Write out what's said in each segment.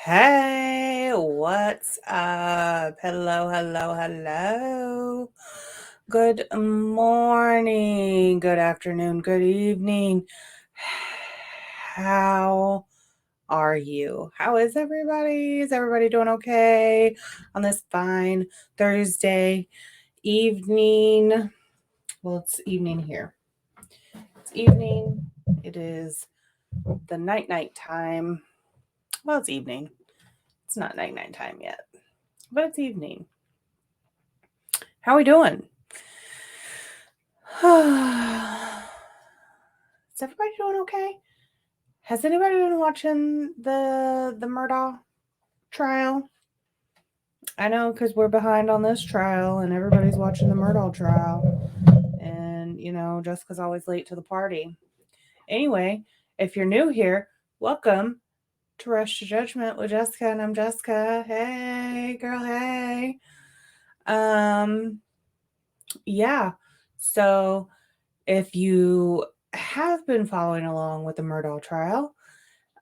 Hey, what's up? Hello, hello, hello. Good morning, good afternoon, good evening. How are you? How is everybody? Is everybody doing okay on this fine Thursday evening? Well, it's evening here. It's evening. It is the night time. Well, it's evening. It's not night time yet, but it's evening. How we doing? Is everybody doing okay? Has anybody been watching the Murdaugh trial? I know because we're behind on this trial and everybody's watching the Murdaugh trial. And, Jessica's always late to the party. Anyway, if you're new here, welcome to Rush to Judgment with Jessica, and I'm Jessica. Hey, girl, hey. Yeah. So if you have been following along with the Murdaugh trial,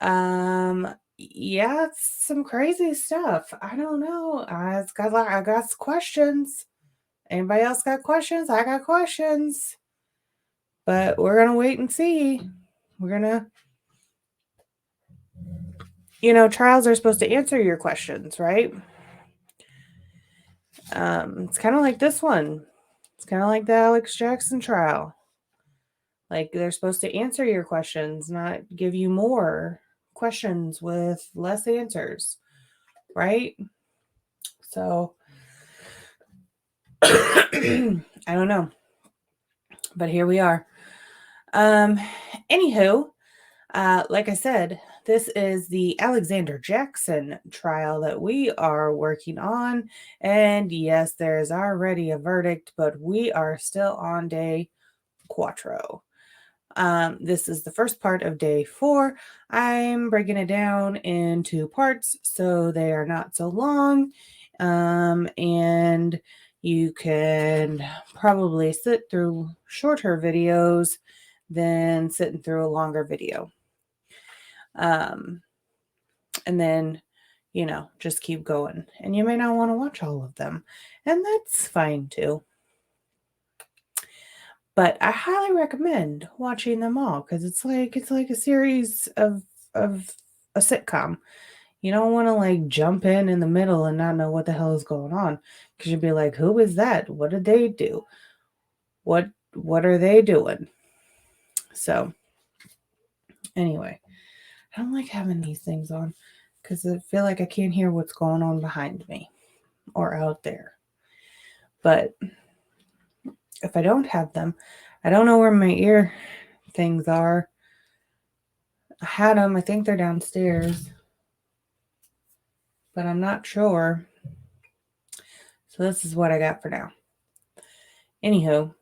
yeah, it's some crazy stuff. I don't know. I got questions. Anybody else got questions? I got questions. But we're gonna wait and see. We're gonna, trials are supposed to answer your questions, right? It's kind of like this one. It's kind of like the Alex Jackson trial. Like they're supposed to answer your questions, not give you more questions with less answers, right? So I don't know. But here we are. Anywho, like I said, this is the Alexander Jackson trial that we are working on. And yes, there is already a verdict, but we are still on day 4. This is the first part of day 4. I'm breaking it down into parts so they are not so long. And you can probably sit through shorter videos than sitting through a longer video. And then, just keep going. And you may not want to watch all of them. And that's fine too. But I highly recommend watching them all because it's like a series of a sitcom. You don't want to like jump in the middle and not know what the hell is going on because you'd be like, who is that? What did they do? What are they doing? So anyway, I don't like having these things on because I feel like I can't hear what's going on behind me or out there. But if I don't have them, I don't know where my ear things are. I had them. I think they're downstairs, but I'm not sure. So this is what I got for now. Anywho,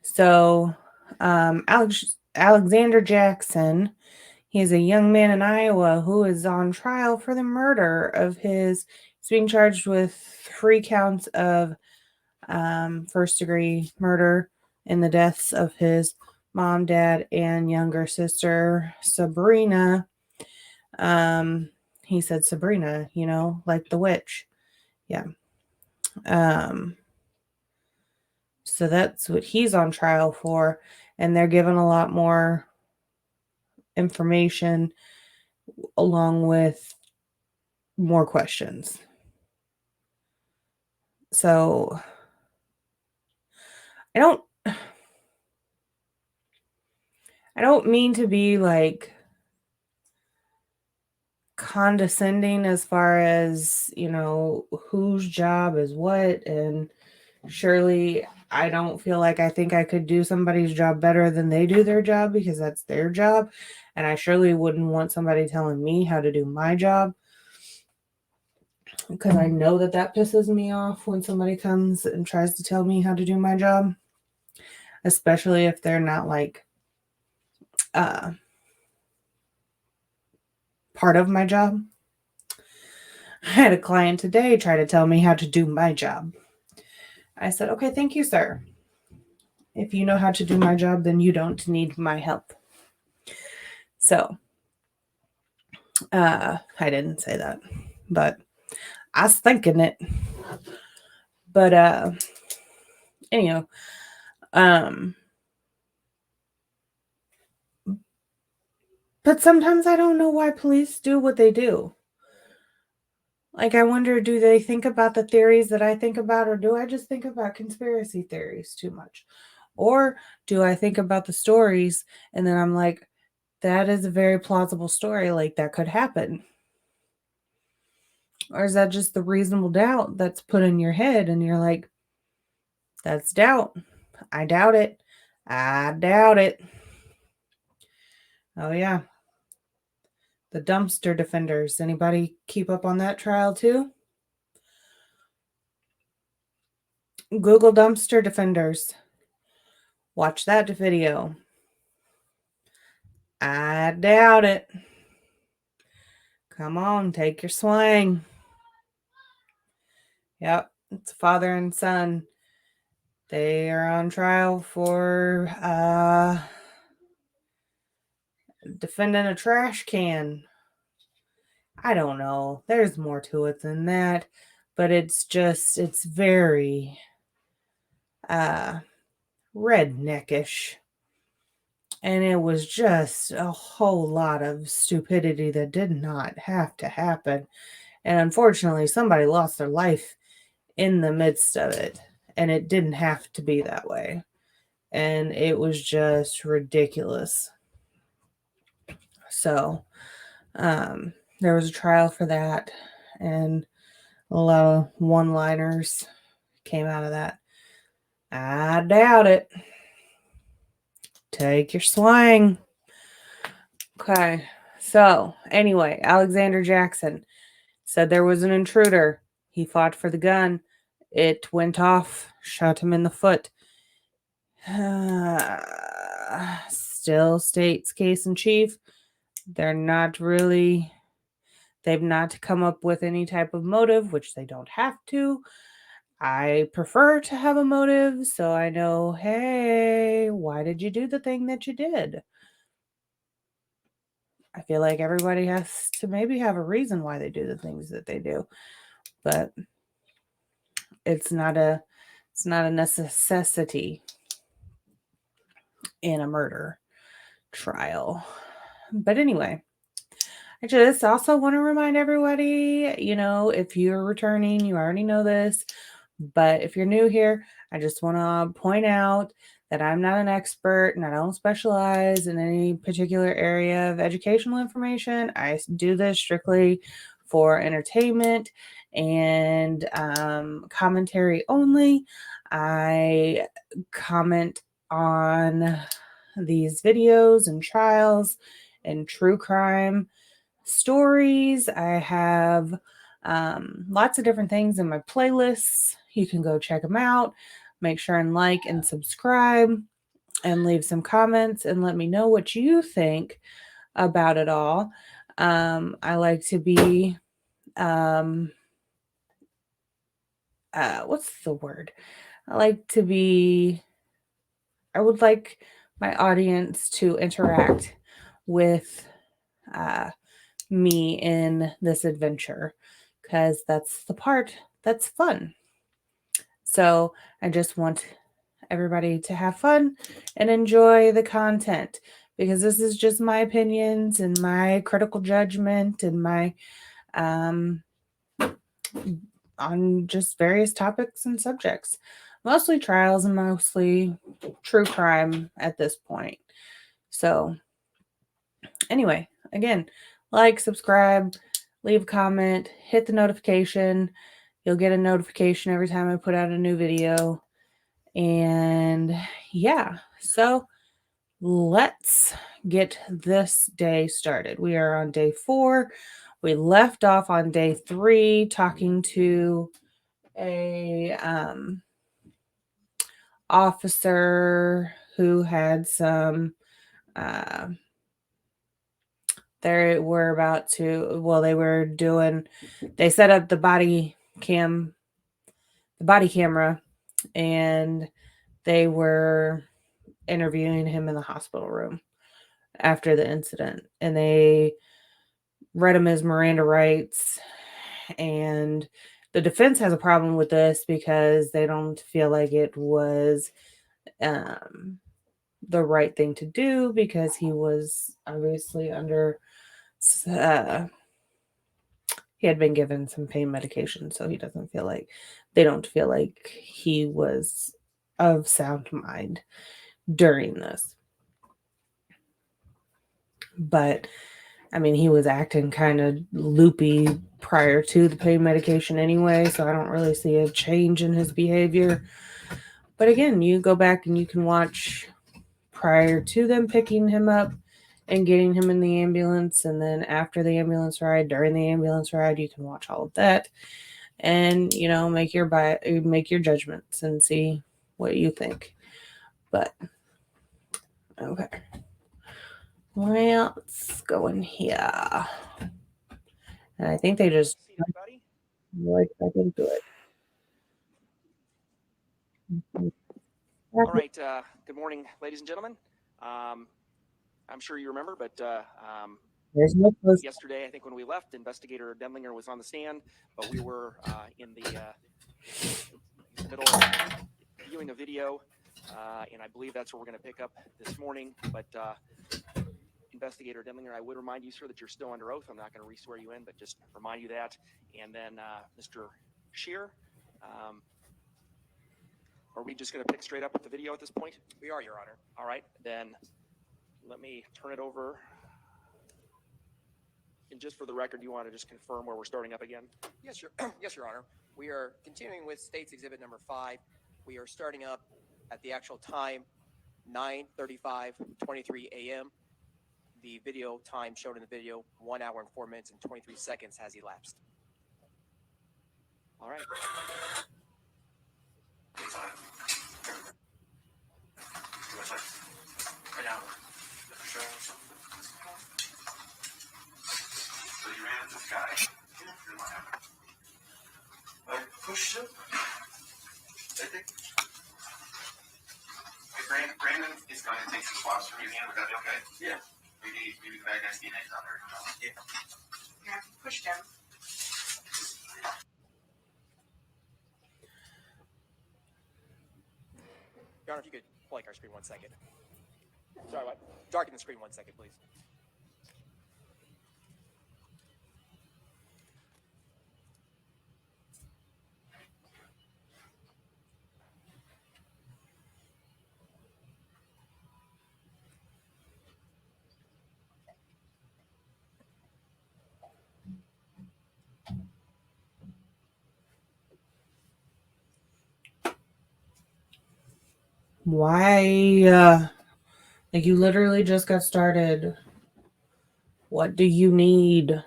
so Alexander Jackson, he's a young man in Iowa who is on trial for the murder of he's being charged with 3 counts of first-degree murder in the deaths of his mom, dad, and younger sister, Sabrina. He said Sabrina, like the witch. Yeah. So that's what he's on trial for, and they're given a lot more information along with more questions. So I don't mean to be like condescending as far as, whose job is what, and surely I don't feel like I think I could do somebody's job better than they do their job because that's their job, and I surely wouldn't want somebody telling me how to do my job because I know that pisses me off when somebody comes and tries to tell me how to do my job, especially if they're not like part of my job. I had a client today try to tell me how to do my job. I said, okay, thank you, sir. If you know how to do my job, then you don't need my help. So, I didn't say that, but I was thinking it. But anyhow, um, but sometimes I don't know why police do what they do. Like, I wonder, do they think about the theories that I think about, or do I just think about conspiracy theories too much? Or do I think about the stories and then I'm like, that is a very plausible story, like that could happen? Or is that just the reasonable doubt that's put in your head and you're like, that's doubt. I doubt it. I doubt it. Oh, yeah. The dumpster defenders. Anybody keep up on that trial too? Google dumpster defenders. Watch that video. I doubt it. Come on, take your swing. Yep, it's father and son. They are on trial for defending a trash can. I don't know. There's more to it than that, but it's very redneckish. And it was just a whole lot of stupidity that did not have to happen. And unfortunately, somebody lost their life in the midst of it. And it didn't have to be that way. And it was just ridiculous. So, there was a trial for that. And a lot of one-liners came out of that. I doubt it. Take your swing. Okay. So, anyway, Alexander Jackson said there was an intruder. He fought for the gun. It went off, shot him in the foot. Still state's case in chief. They've not come up with any type of motive, which they don't have to. I prefer to have a motive so I know, hey, why did you do the thing that you did? I feel like everybody has to maybe have a reason why they do the things that they do, but it's not a necessity in a murder trial. But anyway, I just also want to remind everybody, if you're returning, you already know this, but if you're new here, I just want to point out that I'm not an expert and I don't specialize in any particular area of educational information. I do this strictly for entertainment and commentary only. I comment on these videos and trials and true crime stories. I have lots of different things in my playlists. You can go check them out. Make sure and like and subscribe and leave some comments and let me know what you think about it all. I like to be, what's the word? I would like my audience to interact with me in this adventure because that's the part that's fun. So I just want everybody to have fun and enjoy the content because this is just my opinions and my critical judgment and my on just various topics and subjects, mostly trials and mostly true crime at this point. So anyway, again, like, subscribe, leave a comment, hit the notification. You'll get a notification every time I put out a new video. And yeah, so let's get this day started. We are on day 4. We left off on day 3 talking to a officer who had some they set up the body camera, and they were interviewing him in the hospital room after the incident, and they read him his Miranda rights, and the defense has a problem with this because they don't feel like it was the right thing to do because he was obviously under he had been given some pain medication, so they don't feel like he was of sound mind during this. But I mean, he was acting kind of loopy prior to the pain medication anyway, so I don't really see a change in his behavior. But again, you go back and you can watch prior to them picking him up and getting him in the ambulance, and then after the ambulance ride, during the ambulance ride, you can watch all of that and, you know, make your judgments and see what you think. But okay. Well, let's go in here. And I think they just right back into it. All right. Good morning, ladies and gentlemen. I'm sure you remember, but There's no post. yesterday, I think when we left, Investigator Demlinger was on the stand, but we were in the middle of viewing a video, and I believe that's what we're going to pick up this morning. But Investigator Demlinger, I would remind you, sir, that you're still under oath. I'm not going to re-swear you in, but just remind you that. And then Mr. Scheer, are we just going to pick straight up with the video at this point? We are, Your Honor. All right, then let me turn it over. And just for the record, do you want to just confirm where we're starting up again? Yes, Your Honor. We are continuing with State's Exhibit number 5. We are starting up at the actual time, 9:35:23 a.m. The video time showed in the video, 1 hour and 4 minutes and 23 seconds has elapsed. All right. So you ran into this guy. And what happened? I pushed him. I think. Hey, Brandon is going to take some swabs from your hand. Would that be okay? Yeah. Maybe the bad guy's DNA's on there. Yeah. Yeah, pushed him. Your Honor, if you could blank our screen 1 second. Sorry, what? Darken the screen 1 second, please. Why? Like, you literally just got started. What do you need?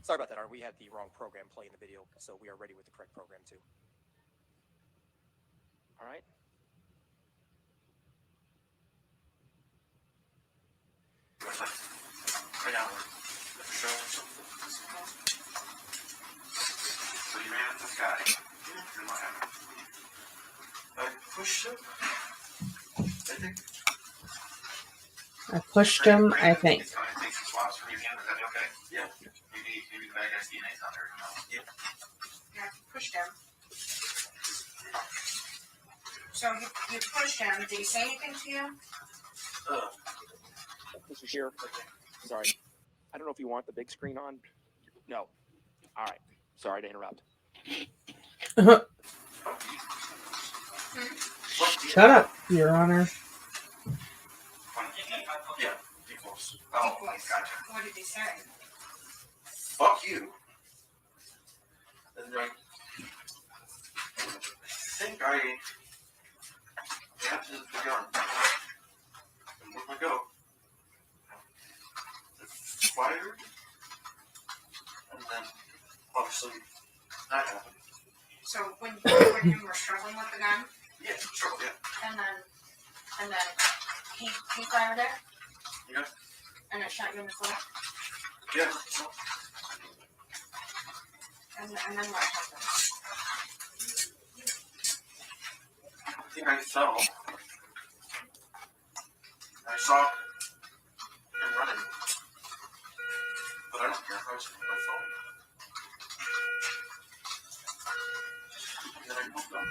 Sorry about that, Your Honor. We had the wrong program playing the video, so we are ready with the correct program, too. All right. Right now. So you ran into this guy. And what happened? I pushed him. I think. I pushed him, I Brandon think. is going to take some swabs from your hand. Would that be okay? Yeah. Maybe the bad guy's DNA's on there. Yeah. Yeah, pushed him. So you pushed him. Did he say anything to you? Mr. Scheer, sorry. I don't know if you want the big screen on. No. All right. Sorry to interrupt. Shut up, Your Honor. Yeah. Equals. Oh, gotcha. What did he say? Fuck you. And like, I think I yapped the gun. And where'd I go? Fired. And then, obviously, that happened. So when you and him were struggling with the gun, Yeah, sure, yeah. and then he fired it, Yeah. and it shot you in the foot, Yeah. and then what happened? think I fell. I saw him running, but I don't care if I was on my phone. And then I looked up.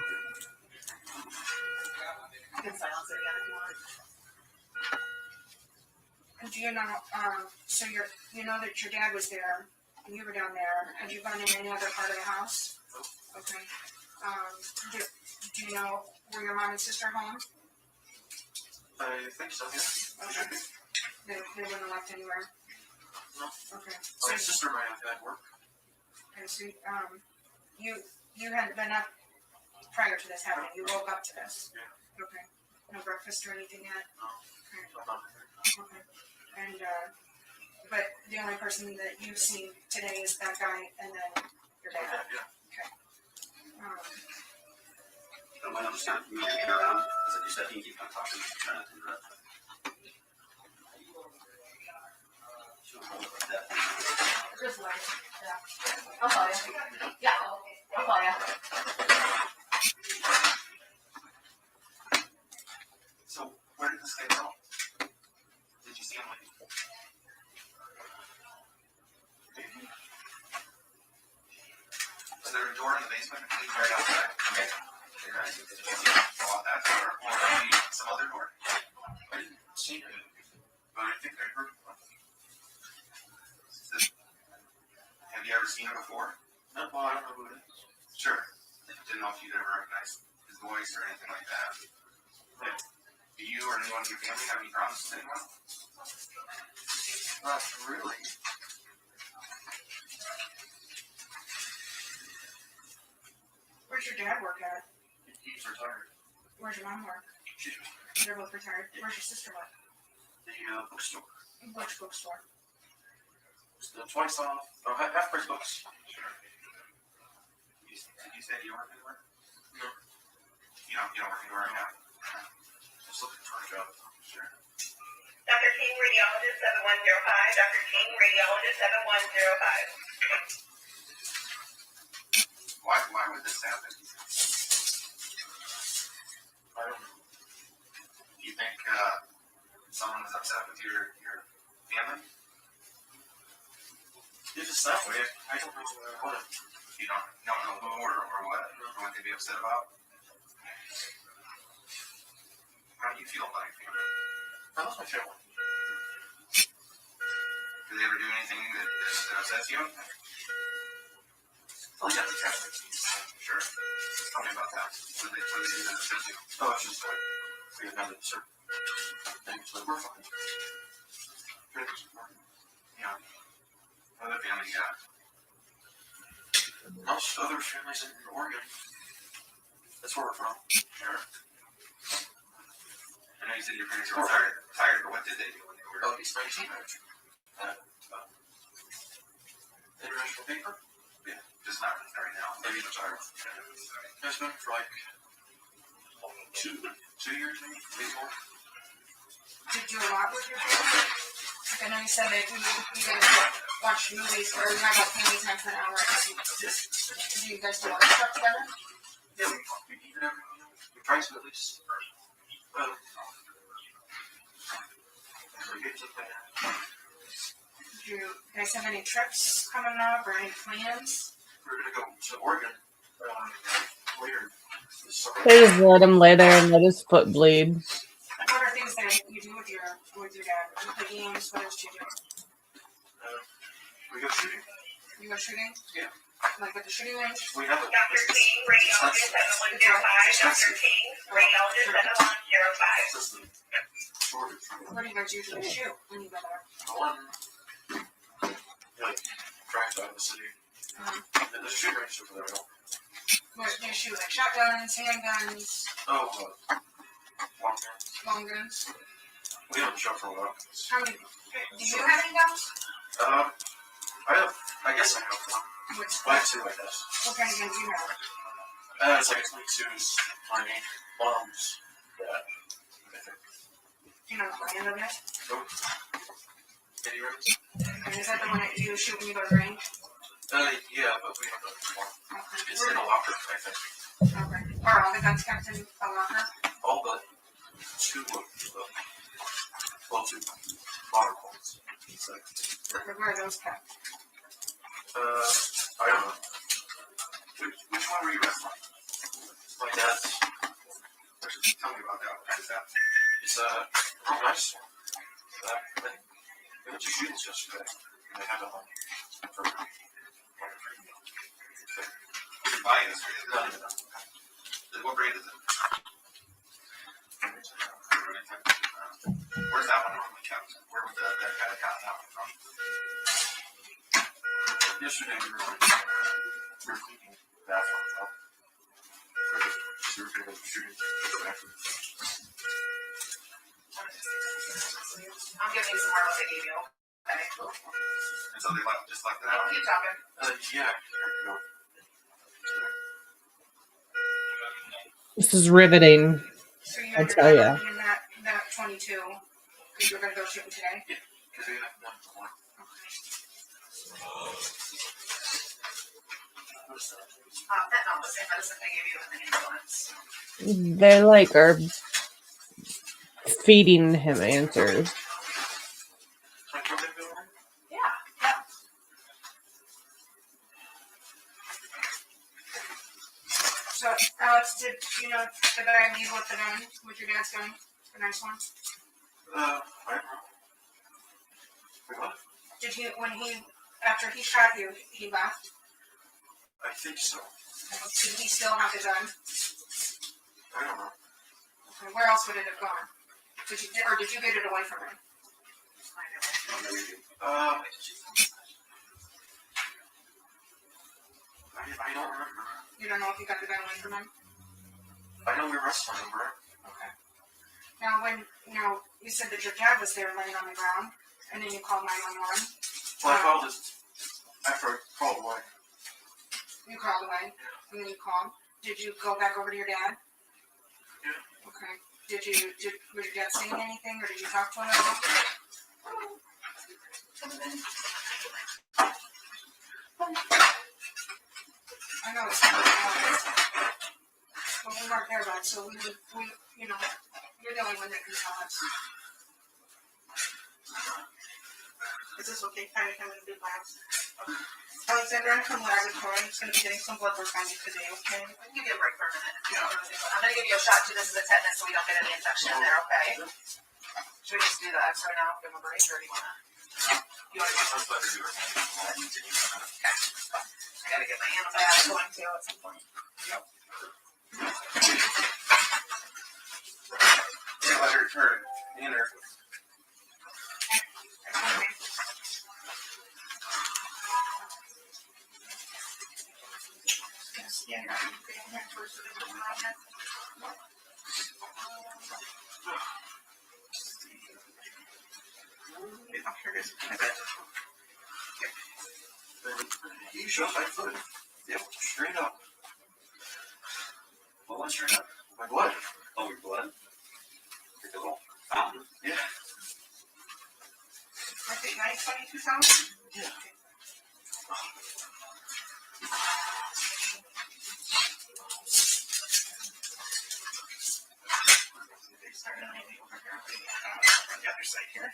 You can silence it again if you want. And do you know, so you know that your dad was there, and you were down there, had you gone in any other part of the house? Okay. Do you know, were your mom and sister home? I think so, yeah. Okay. They wouldn't have left anywhere? No. Okay. My sister might have had work. Okay, so, you hadn't been up prior to this happening, you woke up to this? Yeah. Okay. No breakfast or anything yet? No. Okay. I'm not there. Okay. And, but the only person that you've seen today is that guy and then your dad? Yeah. Okay. I'm just kind of moving it around, because like you said, he can keep on talking, trying to interrupt. Just wait. Yeah. I'll call you. Yeah. I'll call you. So, where did this guy go? Did you see him like? Maybe? Is there a door in the basement? He's right outside. Okay. Right. Did you see him go out that door? Or maybe some other door? I didn't see him, but I think I heard him. Have you ever seen him before? No, well, I don't know who it is. Sure. Didn't know if you'd ever recognize his voice or anything like that. Yeah. Do you or anyone in your family have any problems with anyone? Not really. Where's your dad work at? He's retired. Where's your mom work? She's retired. They're both retired. Where's your sister work? The bookstore. Which bookstore? It's the twice off, half price books. Sure. Did you say you work anywhere? No. You don't work anywhere right now? Just looking for a job. Sure. Dr. King, radiologist 7105. Dr. King, radiologist 7105. Why would this happen? I don't know. Do you think someone is upset with your family? It's just that way. I don't know what. You don't know who or what they'd be upset about? How do you feel about your family? I love my family. Do they ever do anything that upsets you? Oh, yeah, exactly. Sure. Tell me about that. What do they do that upsets you? Oh, it's just like, we have another certain things, but we're fine. Yeah. Other family, yeah. Most other families in Oregon. That's where we're from. Sure. I know you said your parents were retired, but what did they do when they were? Oh, he's 19 manager. International paper? Yeah, just not right now. Maybe retired. It's been for like 2 years, maybe more. Did you do a lot with your family? Like I know you said that you guys watch movies or you have like family time for an hour. Do you guys do other stuff together? Yeah, we eat it every meal. We try to at least. Do you guys have any trips coming up or any plans? We're gonna go to Oregon later this summer. They just let him lay there and let his foot bleed. What are things that you do with your dad? You play games, what else do you do? We go shooting. You go shooting? Yeah. Like at the shooting range? We have a Dr. King, radiologist 7105. Dr. King, radiologist 7105. What do you guys usually shoot when you go there? One, like, drives out of the city. And there's a shooting range over there. What do you shoot? Like shotguns, handguns, Oh, long guns. long guns? We haven't shot for a while. How many? Do you have any guns? I guess I have one. Which, I have 2, I guess. what kind of guns do you have? It's like 22s, tiny bombs. Yeah. Do you know the brand of it? Nope. Any rounds? And is that the one that you shoot when you go to the range? Yeah, but we have another one. Okay. It's in a locker, I think. Okay. Are all the guns kept in a locker? All but two of the, well, two water points. So, Where are those kept? I don't know. Which one were you wrestling? My dad's. Actually, tell me about that. What is that? It's real nice. They went to Shields yesterday. And they had a for Did you buy it yesterday? no. What grade is it? Where's that one normally kept? Where would that kind of count that one from? Yesterday we were cleaning the bathrooms up. We were going to shooting the bathroom. I'm giving you some more of what they gave you. Okay. And so they just left it out. Keep talking. Yeah. Here we go. This is riveting. So you I and your tell dad ya. were in that 22 because you were going to go shooting today? Because we have one for one. Fentanyl, the same medicine they gave you in the ambulance. They like are feeding him answers. Yeah. Yeah. So, Alex, did you know the guy leave with the gun, with your dad's gun, the nice one? I don't know. Wait, what? Did he, when he, after he shot you, he left? I think so. Did he still have the gun? I don't know. Okay, where else would it have gone? Did you get it away from him? I don't remember. You don't know if you got the gun away from him? I know we were wrestling over it. Okay. Now, you said that your dad was there laying on the ground, and then you called 911. Well, I called it after I crawled away. You called away, and then you called. Did you go back over to your dad? Yeah. Okay. Was your dad saying anything, or did you talk to him at all? I know it's not but we weren't there, bud, so we, you're the only one that can tell us. Is this okay? Kind of coming to do labs. Alexander, I'm from laboratory. I'm going to be getting some blood work on you today, okay? I can give you a break for a minute. Yeah. I'm going to give you a shot too. This is a tetanus, so we don't get any infection in there, okay? Should we just do the x-ray now? Give him a break, or do you want to? You want to get some blood or do it? Okay. I got to get my antibiotics going too at some point. Yep. Yeah, let her turn. Enter. Yeah, you're not first of the yet. I'm curious. You shot my foot. Yep, straight up. What was straight up? My blood. Oh, your blood? Like a little fountain? Yeah. I think 922,000? Yeah. They started on the over here. On the other side here.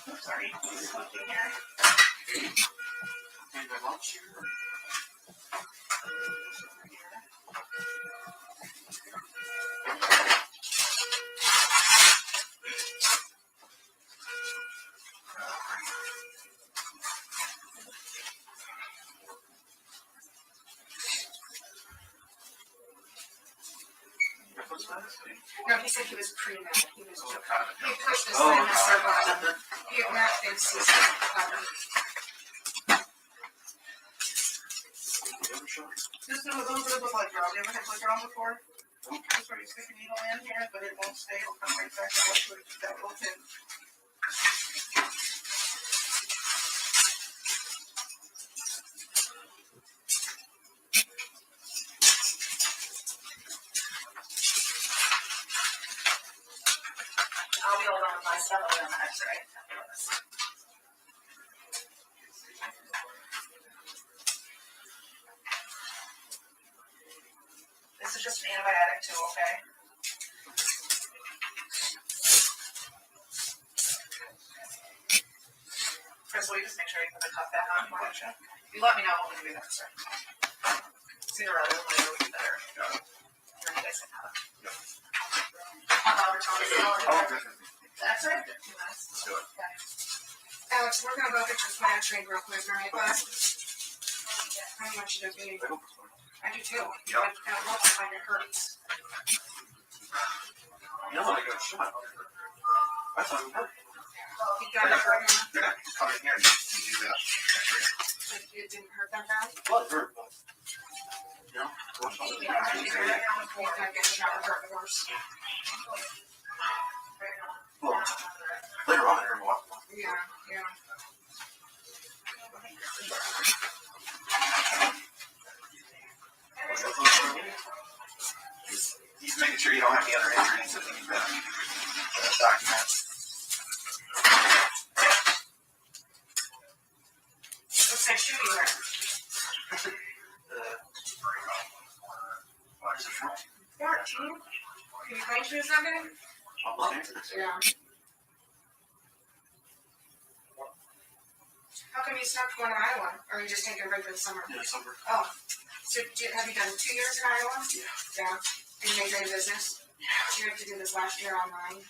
I'm sorry. Looking here. And my lunch here. No, he said he was pre-med. He was he pushed his Oh, thymus button. Matt thinks he's This is a little bit of a blood draw. Have you ever had blood drawn before? That's where you stick a needle in here, but it won't stay. It'll come right back out to that little pin. I'll be holding on with my stuff over on the x-ray. Is just an antibiotic too, okay? Chris, will you just make sure you put the cuff back on? Why don't you? You let me know when we do that, sir. Sooner rather than later, we better. Then you guys can have it. That's right. Let's do it. Alex, we're gonna go get your flat trained real quick, alright, bud? I want you to be. I do too. Yep. I love to find it hurts. No, I got shot. I thought it hurt. You got it hurt, huh? Yeah, just come in here and do that. Like, it didn't hurt that bad? Well, it hurt, but. You know, what's all You gotta get shot and hurt worse. Well, later on, I walk. Yeah, yeah. He's making sure you don't have any other injuries that need to document. What's that shoe you wear? Why is it from? 14? Can you find shoes that big? Yeah. How come you stopped going to Iowa? Or are you just taking a break for the summer? Yeah, summer. Oh. So have you done 2 years in Iowa? Yeah. And you made great business? You have to do this last year online.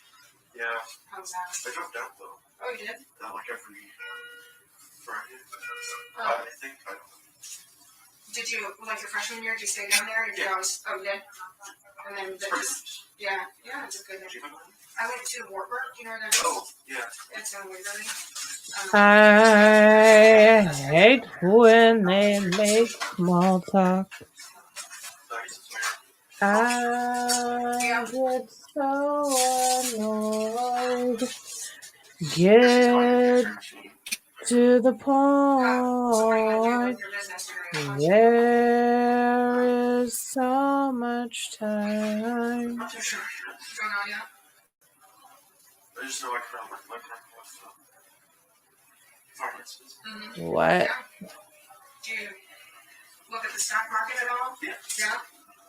Yeah. How's that? I dropped out though. Oh, you did? Not like every Friday. Oh. I think I don't. Did you, like your freshman year, did you stay down there? Or did you always, oh, you did? And then, yeah, it's a good, I went to Wartburg, you know where that is? Oh, yeah. It's in Waverly. I hate when they make small talk. I get so annoyed. Get to the point. There is so much time. Sure. Going on yet? I just know I can work my car with finances. Mm-hmm. What? Yeah. Do you look at the stock market at all? Yeah. Yeah?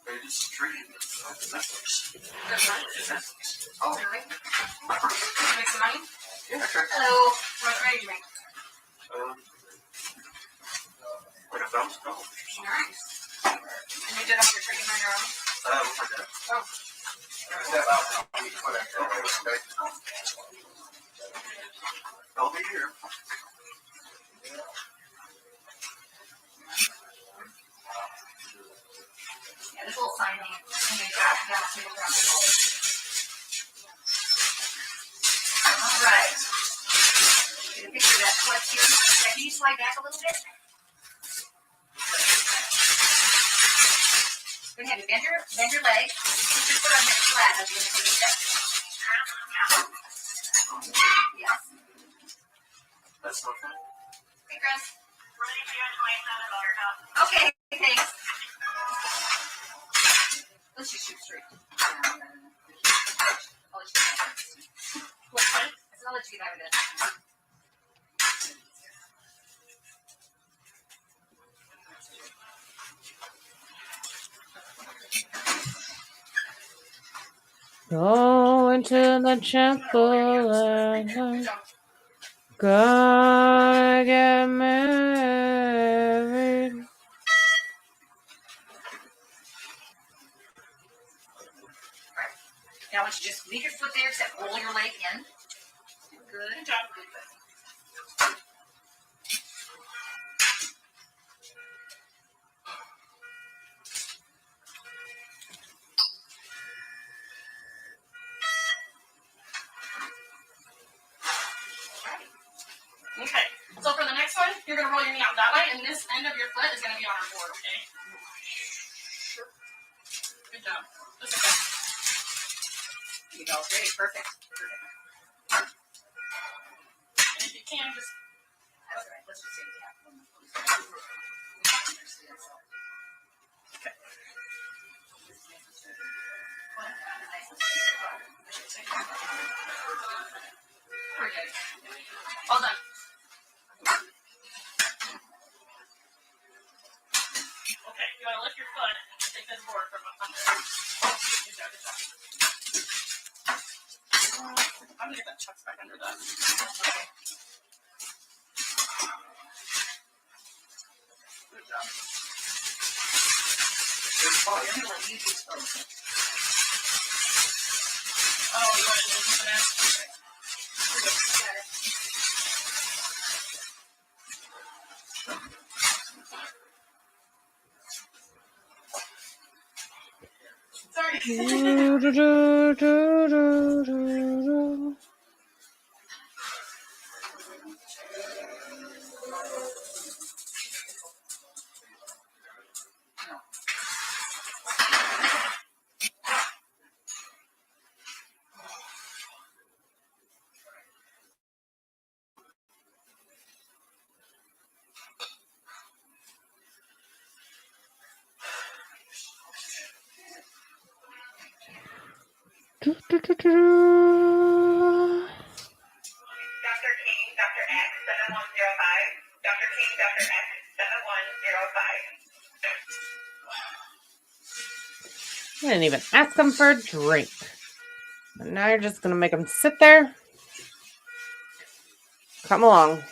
I did some trading with Netflix. That's right. Oh, really? You make some money? Yeah, sure. Hello. What trade do you make? Like $1,000 or something. Nice. And you did all your trading on your own? With my dad. Oh. I'll be here. Yeah, this little sign name. And then drop it down, so you'll drop it all. All right. Get a picture of that foot here. Yeah, can you slide back a little bit? Go ahead and bend your leg. Put your foot on your flat as you're going to take a step. Yes. That's not fun. Hey, Chris. Okay, thanks. Let's just shoot straight. I'll let you get out of this. What? I'll let you get out of this. Go into the chapel and gonna get married. Now, I want you to just leave your foot there, except roll your leg in. Good job. Good. Okay, so for the next one, you're going to roll your knee out that way, and this end of your foot is going to be on our board, okay? Good job. This is You go. Great. Perfect. and if you can, just That's all right. Let's just see what's happening. Okay. forget it. All done. Okay, you want to lift your foot and take this board from up under. gonna get that chucked back under that. Good job. It's fine. I'm gonna let you do something. Oh, you want to do something else? Okay. We're good. Got it. Sorry. Dr. King, Dr. X, 7105. Dr. King, Dr. X, 7105. I didn't even ask him for a drink. And now you're just gonna make him sit there? Come along.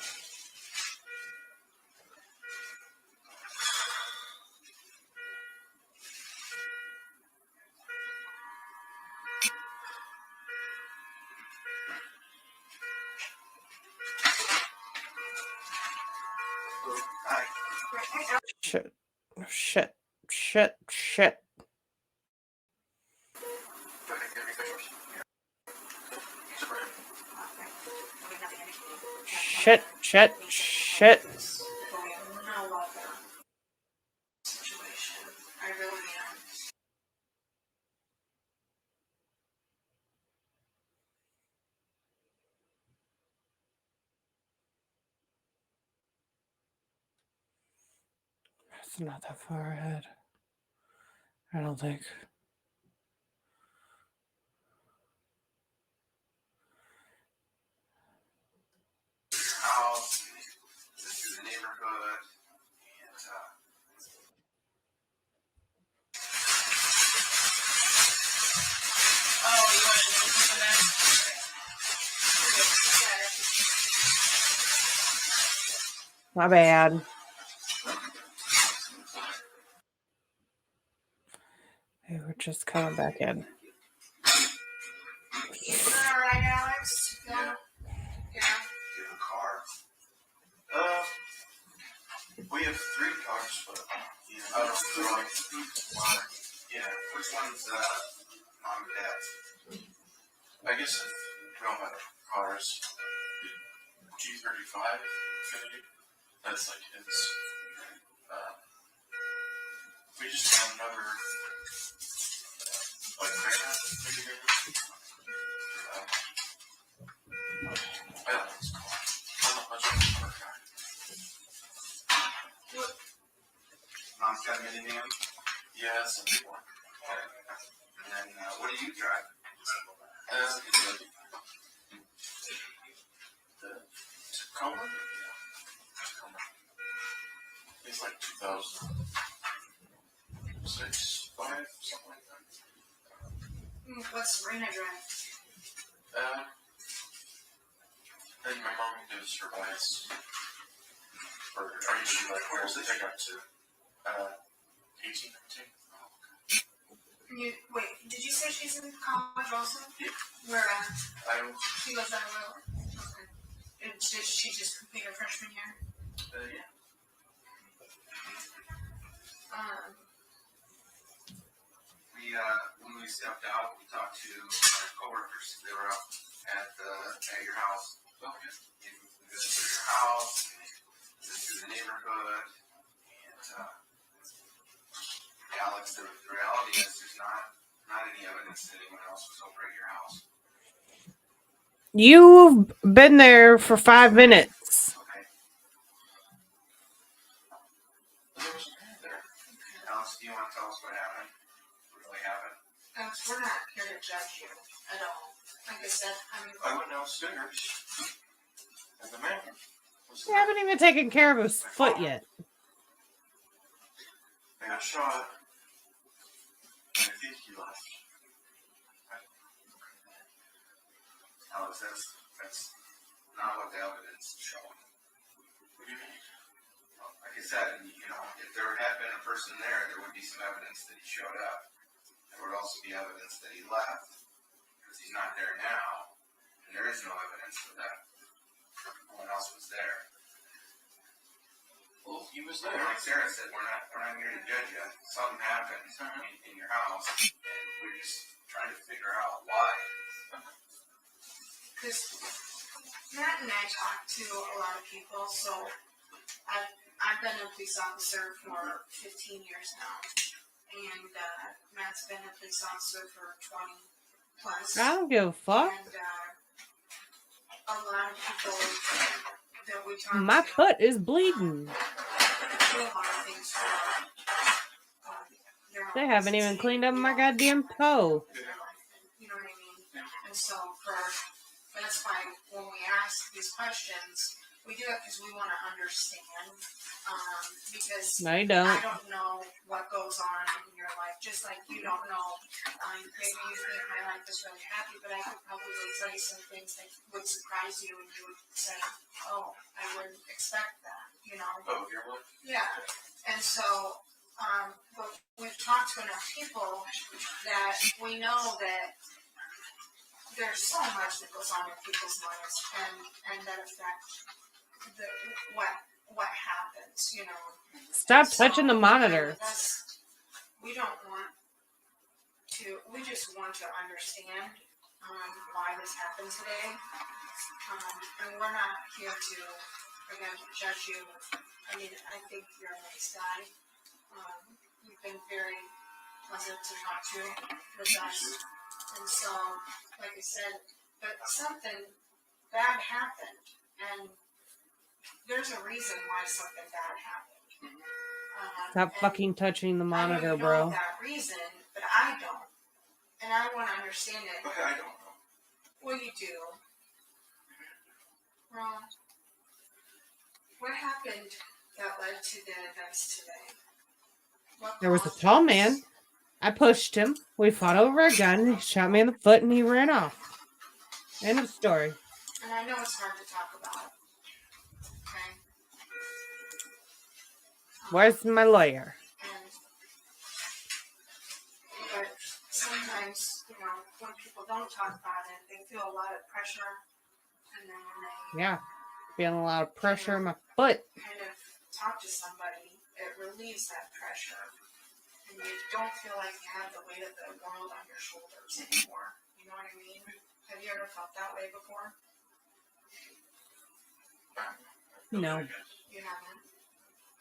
Shit. Shit. Shit. Shit. Shit. Shit. Shit. But we have no welfare situation. I really am. It's not that far ahead. I don't think. House, this is the neighborhood, and Oh, you want to do something else? We're good. Got it. My bad. They were just coming back in. All right, Alex. Yeah. give a car. We have 3 cars, but Yeah, I don't feel like yeah. Which one's mom and dad's? I guess if we all have cars, the G35 Infinity, that's like his. We just found another like Greyhound, maybe I don't know what's called. I'm not much of a car guy. Mom's got a minivan. Yeah, that's a big one. And then what do you drive? The Tacoma? Yeah, Tacoma. It's like 2006, 5, something like that. What's Serena drive? And my mom gives her bias. Or are you sure, like, where does it take up to? 18, 19? Wait, did you say she's in college also? Yeah. Where Iowa? she goes out of Iowa? Okay. Did she just complete her freshman year? Yeah. When we stepped out, we talked to our coworkers. They were up at your house. Okay. And we visited your house, and visited the neighborhood, and Alex, the reality is there's not any evidence that anyone else was over at your house. You've been there for 5 minutes. Okay. There was a man there. Alex, do you want to tell us what happened? What really happened? Alex, we're not here to judge you at all. Like I said, I went downstairs, and the man was You haven't even taken care of his foot yet. I got shot, and I think he left. Alex, is that's not what the evidence is showing. What do you mean? Well, like I said, if there had been a person there would be some evidence that he showed up. There would also be evidence that he left, because he's not there now, and there is no evidence for that. No one else was there. Well, he was And there. like Sarah said, we're not here to judge you. Something happened in your house, and we're just trying to figure out why. Because Matt and I talk to a lot of people, so I've been a police officer for 15 years now, and Matt's been a police officer for 20 plus. I don't give a fuck. And a lot of people that we talk My to foot is bleeding. do a lot of things for their They haven't even cleaned up my goddamn toe. You know what I mean? And so that's why when we ask these questions, we do it because we want to understand. Because No, you don't. I don't know what goes on in your life, just like you don't know. Maybe you think my life is really happy, but I could probably tell you some things that would surprise you, and you would say, "Oh, I wouldn't expect that," you know? Oh, your one? Yeah. And so, but we've talked to enough people that we know that there's so much that goes on in people's lives, and that affects what happens, you know. Stop touching the monitor. We don't want to. We just want to understand why this happened today, and we're not here to again judge you. I mean, I think you're a nice guy. You've been very pleasant to talk to with us, and so, like I said, but something bad happened, and there's a reason why something bad happened. Stop fucking touching the monitor, bro. That reason, but I don't, and I want to understand it. Okay, I don't know. Well, you do. Well, what happened that led to the events today? There was a tall man. I pushed him. We fought over a gun. He shot me in the foot and he ran off. End of story. And I know it's hard to talk about. Okay? Where's my lawyer? But sometimes, when people don't talk about it, they feel a lot of pressure. And then when they Yeah. Feeling a lot of pressure in my foot. kind of talk to somebody, it relieves that pressure. And you don't feel like you have the weight of the world on your shoulders anymore. You know what I mean? Have you ever felt that way before? No. You haven't?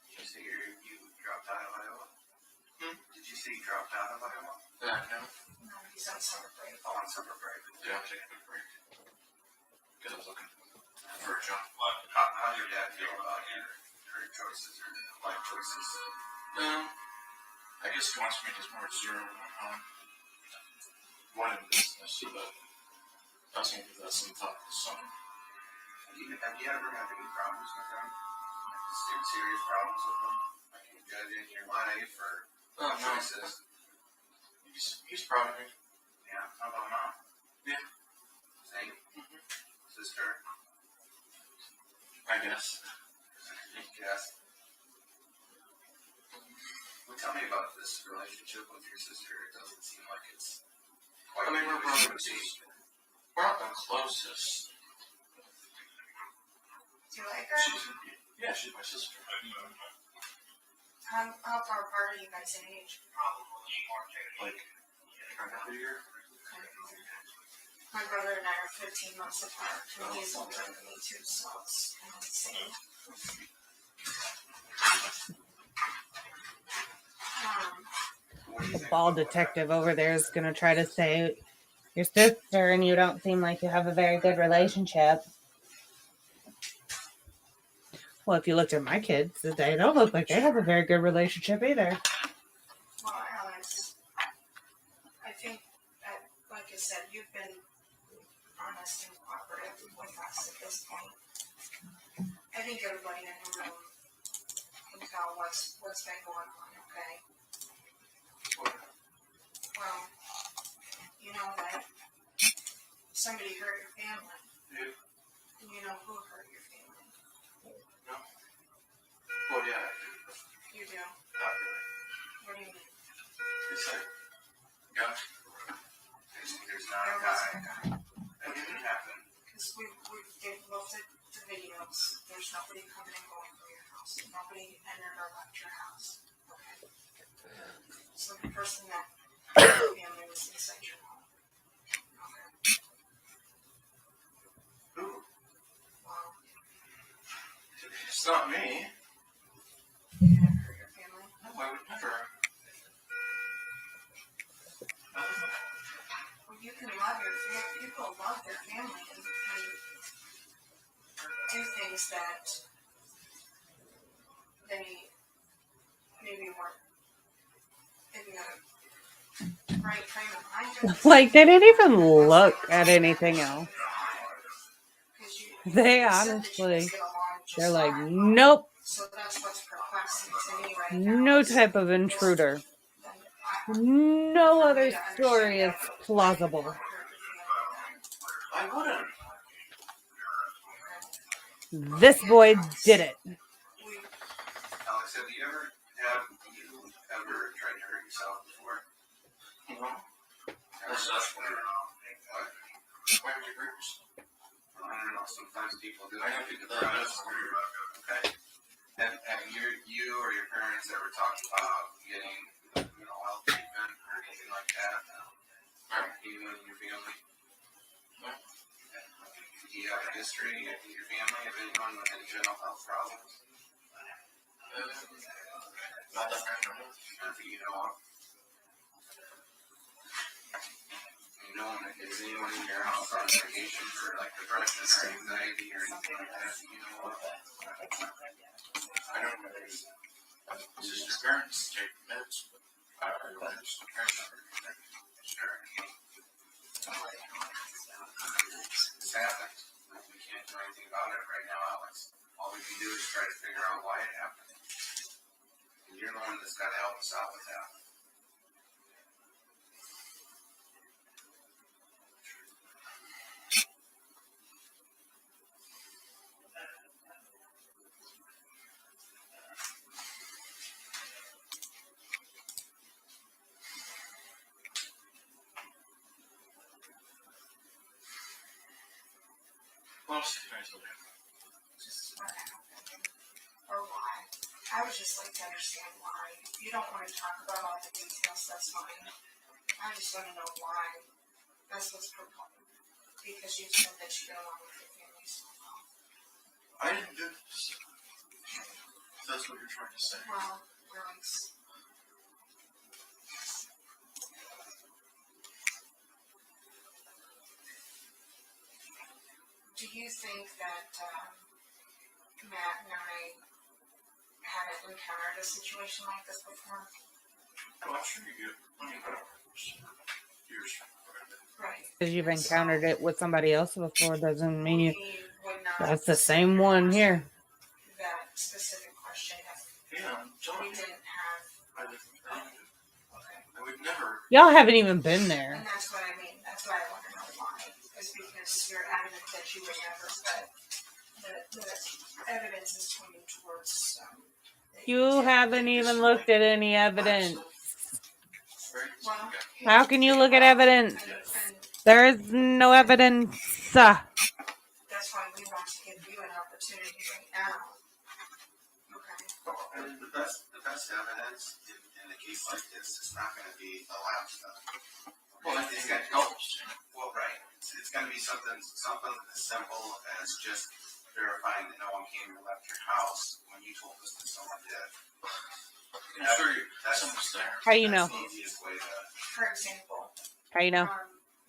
Did you say you dropped out of Iowa? Did you say you dropped out of Iowa? No. No, he's on summer break. Oh, on summer break. Yeah, I'm taking a break. Because I was looking for a job. How did your dad feel about your choices or life choices? I guess he wants me to more zero one in business, but I was going to give that some thought this summer. Have you ever had any problems with them? Like serious problems with them? Like you judging your life or choices? He's proud of me. Yeah, how about mom? Yeah. Same? Sister? I guess. Yes. Well, tell me about this relationship with your sister. It doesn't seem like it's quite. I mean, we're brothers. brothers. We're not the closest. Do you like her? She's my sister. How far apart are you guys in age? Like, kind of a year. My brother and I are 15 months apart, and he's older than me too, so it's kind of the same. The ball detective over there is going to try to say your sister and you don't seem like you have a very good relationship. Well, if you looked at my kids, they don't look like they have a very good relationship either. Well, Alex, I think that, like I said, you've been honest and cooperative with us at this point. I think everybody in the room can tell what's been going on, okay? Well, you know that somebody hurt your family. Yeah. And you know who hurt your family. No. Well, yeah, I do. You do. Not really. What do you mean? It's like, yeah. There's not a There guy. wasn't a guy. That didn't happen. Because they've looked at the videos. There's nobody coming and going through your house. Nobody entered or left your house. Okay. So the person that hurt your family was inside your home. Okay. Who? Well, It's not me. you didn't hurt your family. No, I would never. Well, you can love your family. People love their family and do things that they maybe weren't in the right frame of mind. Like, they didn't even look at anything else. They honestly, they're like, nope, So that's what's perplexing to me right now. no type of intruder. No other story is plausible. I wouldn't. This boy did it. Alex, have you ever tried to hurt yourself before? No. That's what. Why would you hurt yourself? I don't know. Sometimes people do. I know people do. Okay. Have you or your parents ever talked about getting mental health treatment or anything like that? Anyone in your family? No. Do you have a history in your family of anyone with any mental health problems? Not that I know. Not that you know of. Is anyone in your house on medication for like depression or anxiety or anything like that? You know of? I don't know. It's just your parents take meds. I don't know. Sure. This happened. We can't do anything about it right now, Alex. All we can do is try to figure out why it happened. And you're the one that's got to help us out with that. Well, I told you. Just what happened or why. I would just like to understand why. If you don't want to talk about all the details, that's fine. I just want to know why. That's what's perplexing. Because you said that you get along with your family so well. I didn't do this. If that's what you're trying to say. Well, really. Do you think that Matt and I haven't encountered a situation like this before? Well, I'm sure you get plenty of years. Right. Because you've encountered it with somebody else before doesn't mean you. We would not That's the same one here. that specific question if Yeah, I'm we telling you. didn't have. I didn't. Okay. I would never. Y'all haven't even been there. And that's what I mean. That's why I want to know why. Is because you're adamant that you would never, but the evidence is pointing towards. That You did. haven't even looked at any evidence. Well, How can you look at evidence? and There is no evidence. that's why we want to give you an opportunity right now. Okay. And the best evidence in a case like this is not going to be the lab stuff. Well, I think that helps. Well, right. It's going to be something as simple as just verifying that no one came and left your house when you told us that someone did. I'm sure someone's there. How you know? That's the easiest way to. For example, How you know?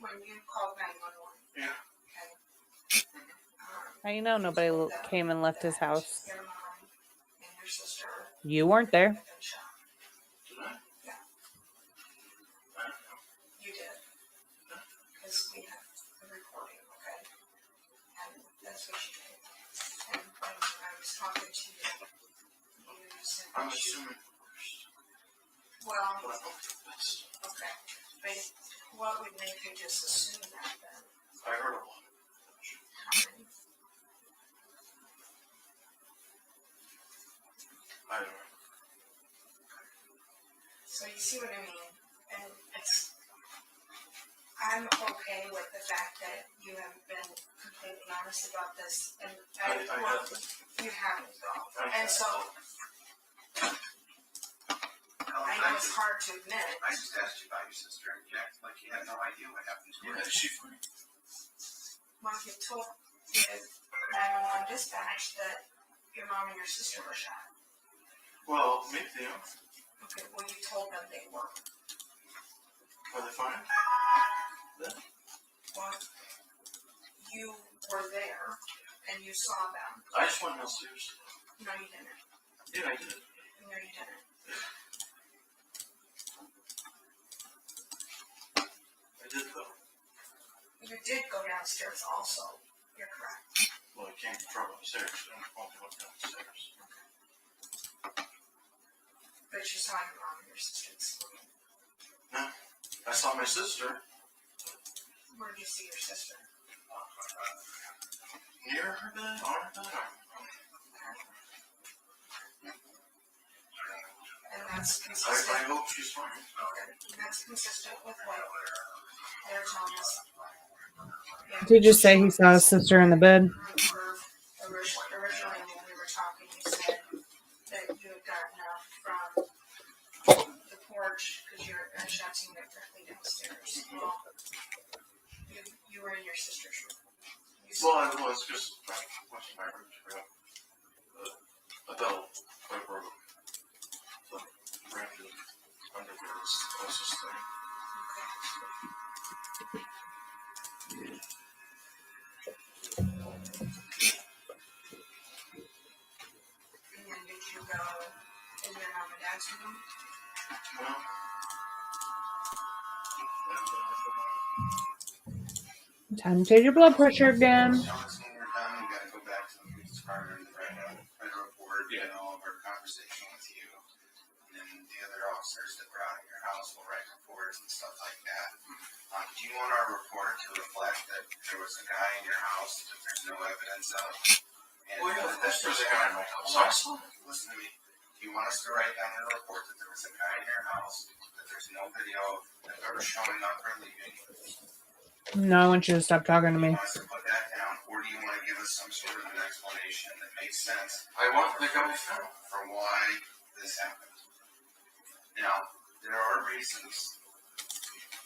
when you called 911. Yeah. Okay. How you know nobody came and left his house? Your mom and your sister You weren't there. have been shot. Did I? Yeah. I don't know. You did. Because we have the recording, okay? And that's what you did. And when I was talking to you, you said I'm that you. assuming. Well, But I hope the best. okay. But what would make you just assume that then? I heard a lot. I don't know. So you see what I mean? And I'm okay with the fact that you haven't been completely honest about this, and I haven't. you haven't though. And so I know it's hard to admit. I just asked you about your sister, and you acted like you had no idea what happened to her. Yeah, is she funny? Mom, you told the 911 dispatch that your mom and your sister were shot. Well, maybe they are. Okay, well, you told them they were. Are they fine? Well, you were there and you saw them. I just want to know seriously. No, you didn't. Yeah, I did. No, you didn't. I did though. You did go downstairs also. You're correct. Well, I came from upstairs. I only went downstairs. But you saw your mom and your sister sleeping. No, I saw my sister Where did you see your sister? near her bed, on her bed. And that's I consistent. hope she's fine. That's consistent with what they're telling us. Yeah. Did you say he saw his sister in the bed? Originally, when we were talking, you said that you had gotten up from the porch because your gunshots seemed directly downstairs. Well, you were in your sister's room. Well, I was just went to my room to grab a belt. I broke the branches under this closest thing. And then did you go in your mom and dad's room? No. Time to take your blood pressure again. When we're done, we gotta go back to the police department and write a report, and all of our conversation with you. And then the other officers that were out at your house will write reports and stuff like that. Do you want our report to reflect that there was a guy in your house that there's no evidence of? And Well, yeah, of course there's a guy in my house. I saw him. Listen to me. Do you want us to write down in the report that there was a guy in your house, that there's no video of ever showing up or leaving? No, I want you to stop talking to Do you me. want us to put that down, or do you want to give us some sort of an explanation that makes sense I want the guy found. for why this happened? Now, there are reasons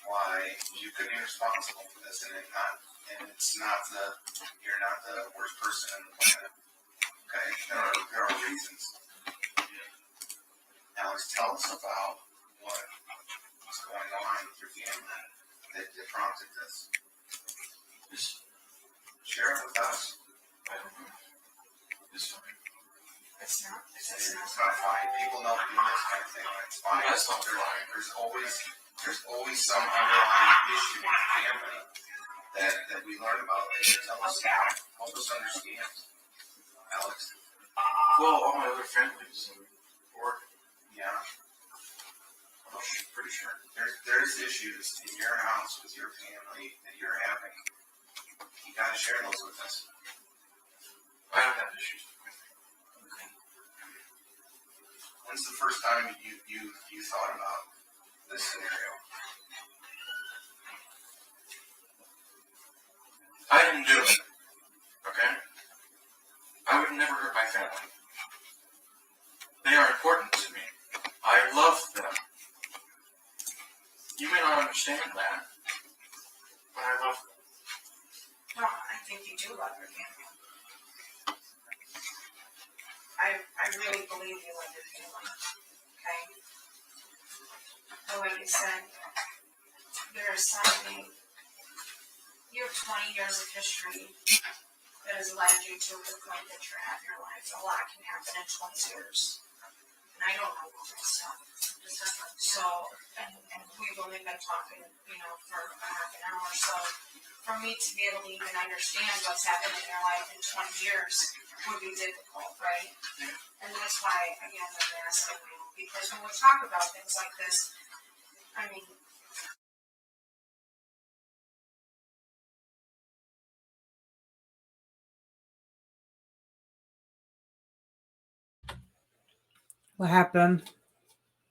why you could be responsible for this, and it's not you're not the worst person on the planet. Okay, there are reasons. Alex, tell us about what was going on with your family that prompted this. Just share it with us. I don't know. It's fine. It's not. It's not fine. People don't do this kind of thing. It's fine. That's not fine. There's always some underlying issue in the family that we learn about. Tell us, help us understand, Alex. Well, all my other families and work. Yeah. I'm pretty sure there's issues in your house with your family that you're having. You gotta share those with us. I don't have issues. Okay. When's the first time you thought about this scenario? I didn't do it. Okay? I would never hurt my family. They are important to me. I love them. You may not understand that, but I love them. No, I think you do love your family. I really believe you love your family. Okay? But like you said, there's something. You have 20 years of history that has led you to the point that you're at in your life. A lot can happen in 20 years. And I don't know all that stuff. So, and we've only been talking, for a half an hour. So, for me to be able to even understand what's happened in your life in 20 years would be difficult, right? And that's why, again, I'm asking you. Because when we talk about things like this, I mean, What happened?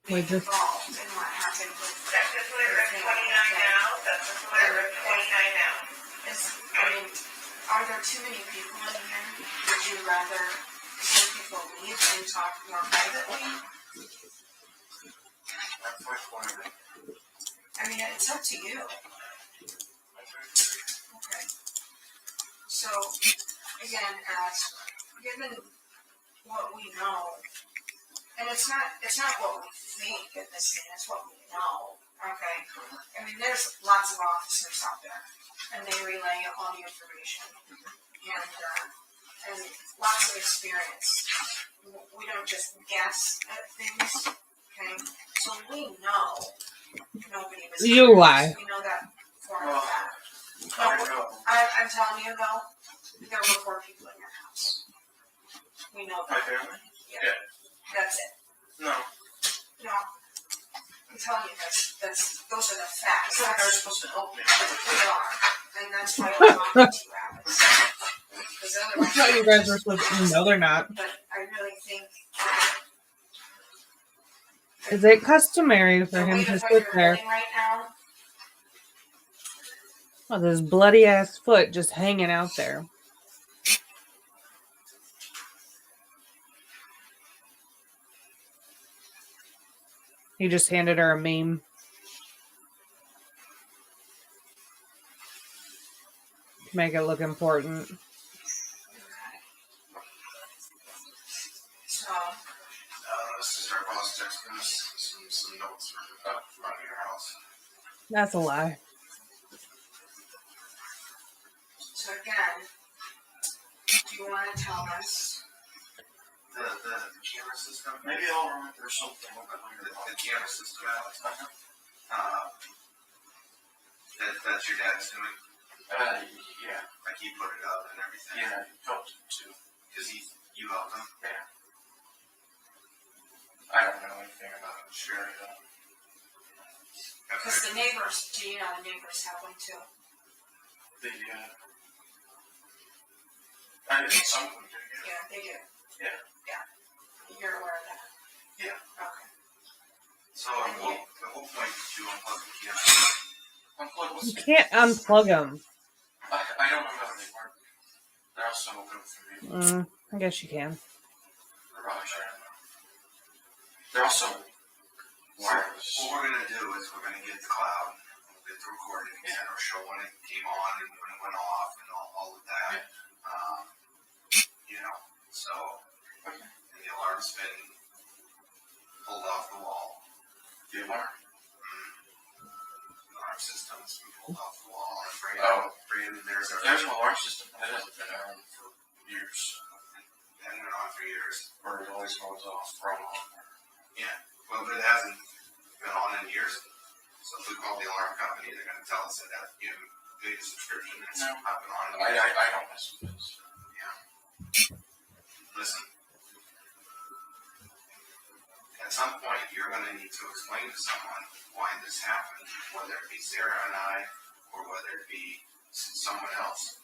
being With this? involved in what happened with That's what we're at 29 now, that's what we're at 29 now. I mean, are there too many people in here? Would you rather some people leave and talk more privately? That's my point of it. I mean, it's up to you. Okay. So, again, given what we know, and it's not what we think at this thing, it's what we know, okay? I mean, there's lots of officers out there, and they relay all the information, and lots of experience. We don't just guess at things, okay? So we know nobody was. You lie. We know that for a fact. I know. I'm telling you though, there were 4 people in your house. We know My that. family? Yeah. That's it. No. No. I'm telling you, those are the facts. I thought you were supposed to help me. We are, and that's why we're talking to you, Alice. Because I otherwise, thought you guys were supposed to. No, they're not. but I really think Is it customary for the him way to that sit you're there living right now, with his bloody ass foot just hanging out there? He just handed her a meme. To make it look important. so This is our boss texting us some notes from your house. That's a lie. So again, do you want to tell us? The camera system. Maybe I'll remember something. The camera system, Alex. That's your dad's doing. Yeah. Like he put it up and everything. Yeah, you helped him too. Because you helped him. Yeah. I don't know anything about it. Sure, I don't. Because the neighbors, do you know the neighbors have one too? I think some of them do. Yeah, they do. Yeah. Yeah. You're aware of that? Yeah. Okay. So the whole point is to unplug the camera. Unplug what's You can't unplug them. I don't know how they work. They're also good for me. I guess you can. Garage, I don't know. They're also wireless. What we're gonna do is we're gonna get the cloud, we'll get the recording, and it'll show when it came on and when it went off and all of that. So and the alarm's been pulled off the wall. The alarm? The alarm system's been pulled off the wall. Oh. Brandon, there's There's an alarm system that hasn't been on for years. Hadn't been on for years. Or it always goes off right on. Yeah. Well, but it hasn't been on in years. So if we call the alarm company, they're gonna tell us that you paid a subscription and it's not been on. I don't mess with this. Yeah. Listen. At some point, you're gonna need to explain to someone why this happened, whether it be Sarah and I, or whether it be someone else.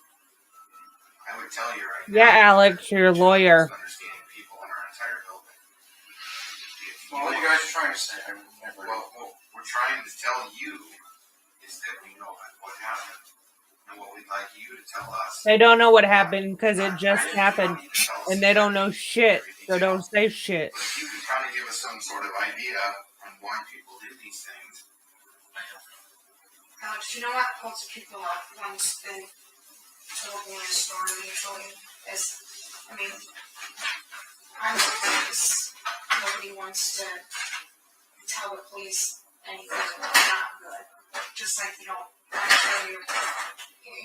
I would tell you right now. Yeah, Alex, you're a lawyer. Understanding people in our entire building. Well, what are you guys trying to say? Well, what we're trying to tell you is that we know what happened and what we'd like you to tell us. They don't know what happened because it just happened. And they don't know shit. So don't say shit. But if you can kind of give us some sort of idea on why people did these things. Alex, you know what holds people up once they told me a story usually is, I mean, I'm the police. Nobody wants to tell the police anything that's not good. Just like you don't want to tell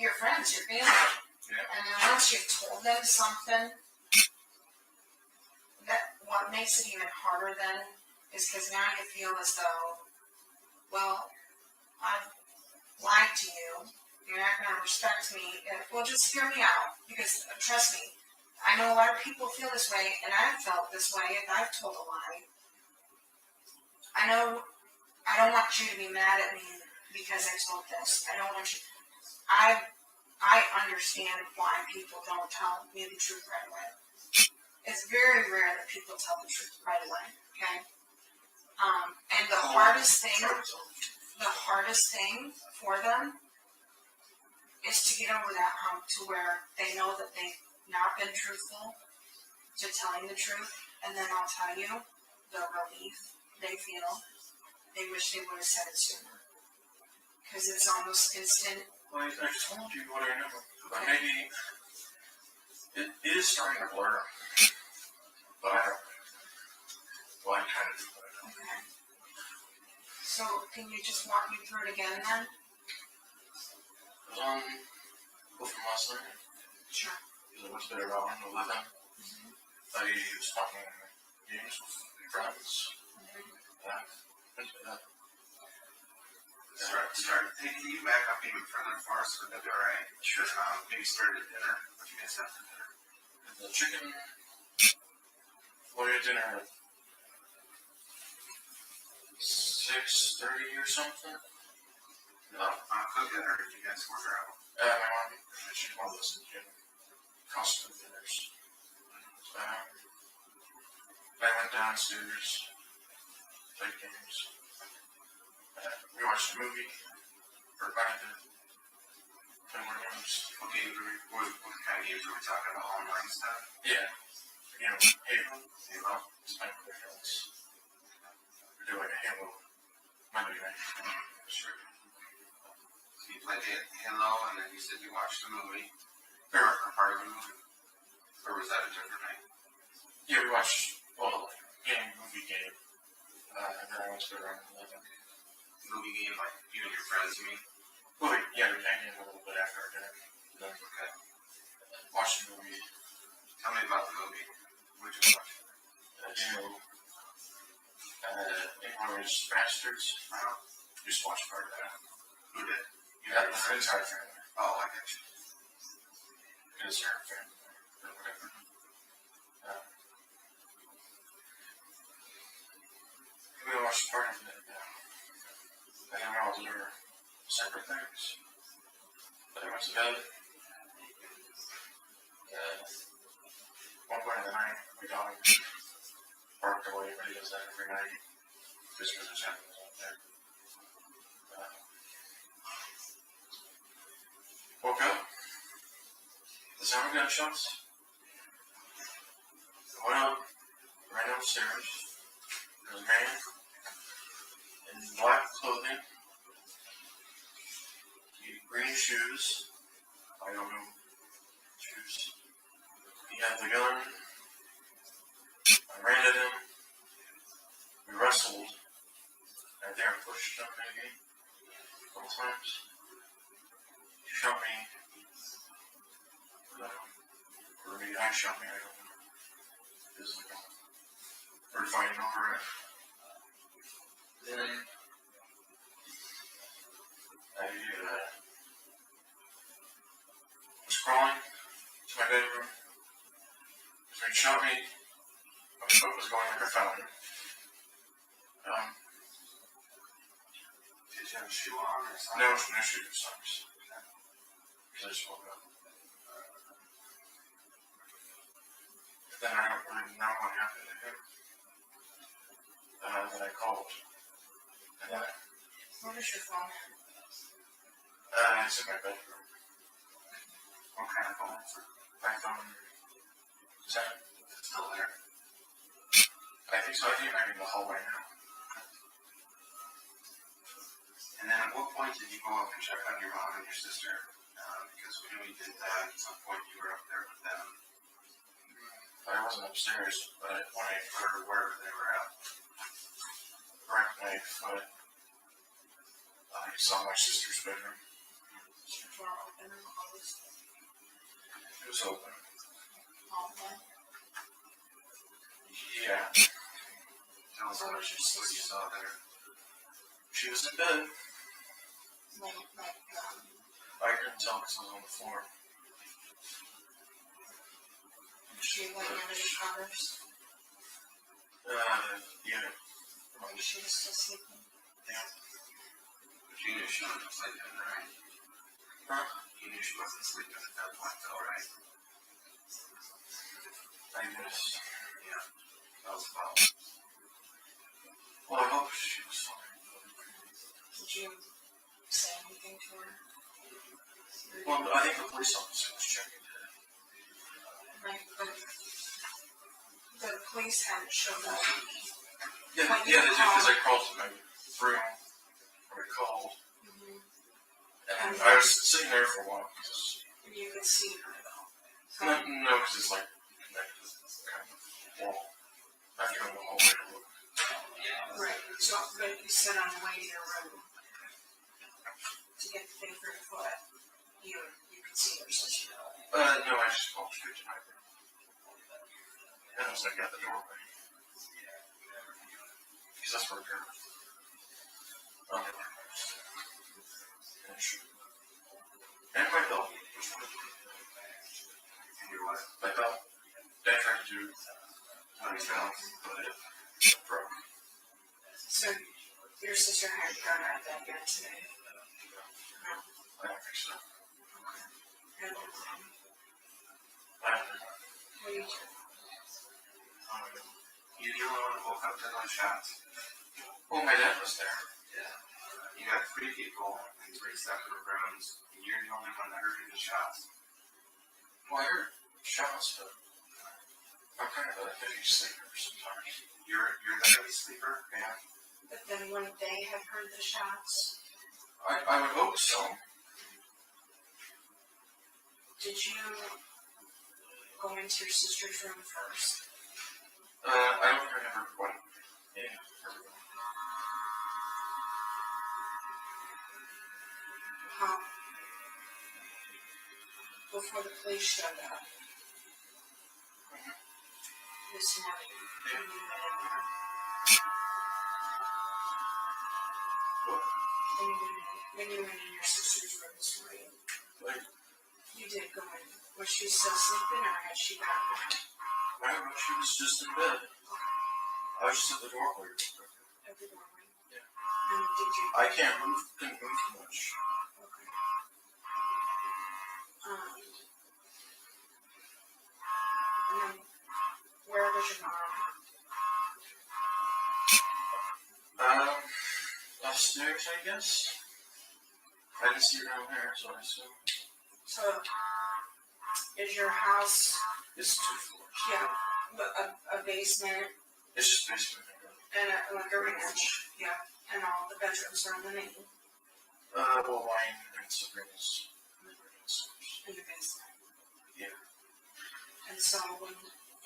your friends, your family. Yeah. And then once you've told them something, that what makes it even harder then is because now you feel as though, well, I've lied to you. You're not going to respect me. Well, just hear me out because trust me, I know a lot of people feel this way, and I've felt this way if I've told a lie. I know I don't want you to be mad at me because I told this. I don't want you. I understand why people don't tell me the truth right away. it's very rare that people tell the truth right away, okay? And the hardest thing for them is to get over that hump to where they know that they've not been truthful to telling the truth, and then I'll tell you the relief they feel. They wish they would have said it sooner. Because it's almost instant. Well, I told you what I know, but maybe it is starting to blur. But I don't. Well, I kind of do. Okay. So, can you just walk me through it again then? It was on both from last night. Sure. Because I went to bed around 11. I was talking games with friends. Can you back up even further for us? Would that be alright? Sure. Maybe start at dinner. What you guys have for dinner? The chicken. We had dinner at 6:30 or something. No, Cook it, or did you guys order out? my mom, she wanted us to get custom dinners. I went downstairs, played games. We watched a movie, or kind of played more games. Okay, what kind of games were we talking about? Online stuff? Yeah. You know, Halo. It's my preference. We're doing a Halo Monday night. Sure. So you played Halo, and then you said you watched a movie, Or or part of a movie, or was that a different night? yeah, we watched movie game. And then I went to bed around 11. Movie game, like you and your friends, you mean? Well, yeah, we came in a little bit after our dinner. Then Okay. watched the movie. Tell me about the movie. What'd you watch? Inglourious Bastards. Just watched part of that. Who did? You Yeah, had the friends? entire family. Oh, I get you. Because they're family. Or whatever. We watched part of it. And then we all did our separate things. But I went to bed. One point in the night, my dog barked away, but he does that every night. Just because there's animals out there. Woke up. The sound of gunshots. Went up, ran upstairs. There was a man in black clothing. He had green shoes. I don't know. Shoes. He had the gun. I ran at him. We wrestled. Right there, I pushed him maybe a couple times. He shot me. Or maybe I shot me, I don't know. Because we're fighting over it. Then I was crawling to my bedroom. So he shot me. My foot was going like a fountain. Did you have a shoe on or something? No shoes, socks. Because I just woke up. Then I don't really know what happened to him. Then I called. And then What is your phone? it's in my bedroom. What kind of phone is it? iPhone 10. It's still there. I think so. I think I'm in the hallway now. And then at what point did you go up and check on your mom and your sister? Because when we did that, at some point you were up there with them. I wasn't upstairs, but when I Or wherever they were at. cracked my foot, I saw my sister's bedroom. Is your door open or closed? It was open. All the way? Yeah. Tell us what you saw there. She was in bed. Like, I couldn't tell because I was on the floor. she went under the covers. Yeah. Maybe she was still sleeping. Yeah. But you knew she wasn't sleeping, right? Huh? You knew she wasn't sleeping at that point, though, right? I guess. Yeah, that was about. Well, I hope she was fine. Did you say anything to her? Well, I think the police officer was checking today. Right, but the police hadn't showed up. Yeah, When yeah, you they did because I called- called to my room. Or I called. Mhm. And I was sitting there for a while. Because You could see her though. no, because it's like connected to this kind of wall. I have to go in the hallway to look. Right, so, but you said on the way to your room to get the thing for your foot, you could see her sister. No, I just called straight to my room. And I was like at the doorway. Because that's where her underwear was. And she, and my belt was with me. And your what? My belt. Dad tried to do Honey Bell. but it broke. So your sister hadn't gone out that yet today. No. I don't think so. And I don't know. what do you do? You're the only one who woke up to no shots. Well, my dad was there. Yeah. You got 3 people in 3 separate rooms, and you're the only one that heard the shots. Well, I heard shots, but I'm kind of a heavy sleeper sometimes. You're the heavy sleeper? Yeah. But then wouldn't they have heard the shots? I would hope so. Did you go into your sister's room first? I don't remember what. Yeah. Before the police showed up this morning, when you went in there. When you went in your sister's room this morning, Like, you did go in. Was she still sleeping or had she gotten up? I don't know, she was just in bed. I was just at the doorway. At the doorway? Yeah. And did you? I couldn't move too much. Okay. And then, where was your mom? Upstairs, I guess. I didn't see her down there, so I assume So, is your house, it's 2 floors. yeah, a basement It's just basement. and like a ranch, yeah, and all the bedrooms are on the main, Well, mine and Sabrina's living downstairs. in the basement. Yeah. And so when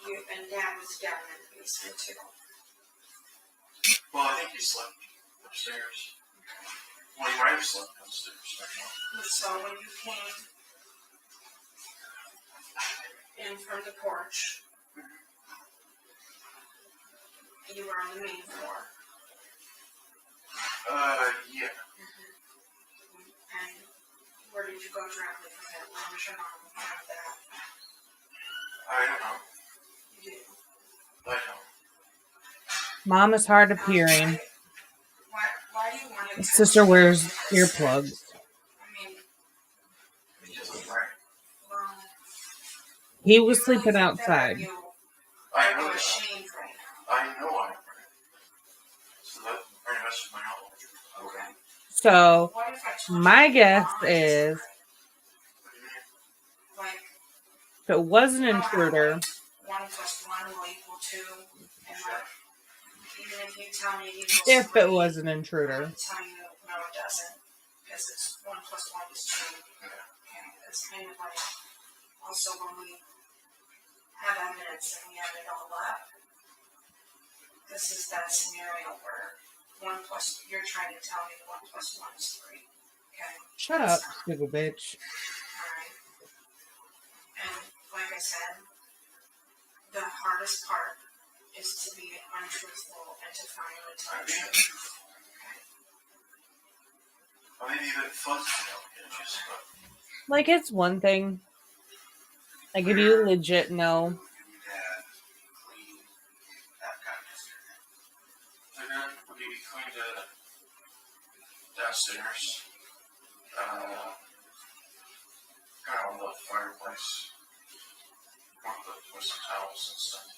you and Dad was down in the basement too. Well, I think he slept upstairs. Well, he might have slept downstairs. I don't know. So when you came in from the porch, you were on the main floor. Yeah. And where did you go directly from there? Where was your mom out of that? I don't know. You did. I don't. Mom is hard of hearing. Why do you want to? Sister wears earplugs. I mean, Because I'm right. well, He was you sleeping really think that outside. You I are know that. ashamed right now. I know I'm right. So that very much is my knowledge. Okay. So What if I told my you guess mom is What do you mean? like if it was an you know how, intruder, like, 1 + 1 will equal 2, and like even if you tell me it equals if 3, it was an I intruder, can tell you no, it doesn't, because it's 1 + 1 is 2. Okay, it's kind of like also when we have evidence and we add it all up. This is that scenario where 1 plus you're trying to tell me 1 + 1 is 3. Okay. shut up, stupid bitch. Alright. And like I said, the hardest part is to be untruthful and to finally tell I'm the being truth. truthful. I may be a bit fuzzy about the edges, but Like it's one thing. Like if you legit know. Your dad cleaned that guy yesterday. and then we cleaned it downstairs. Kind of on the fireplace. One of the with some towels and stuff.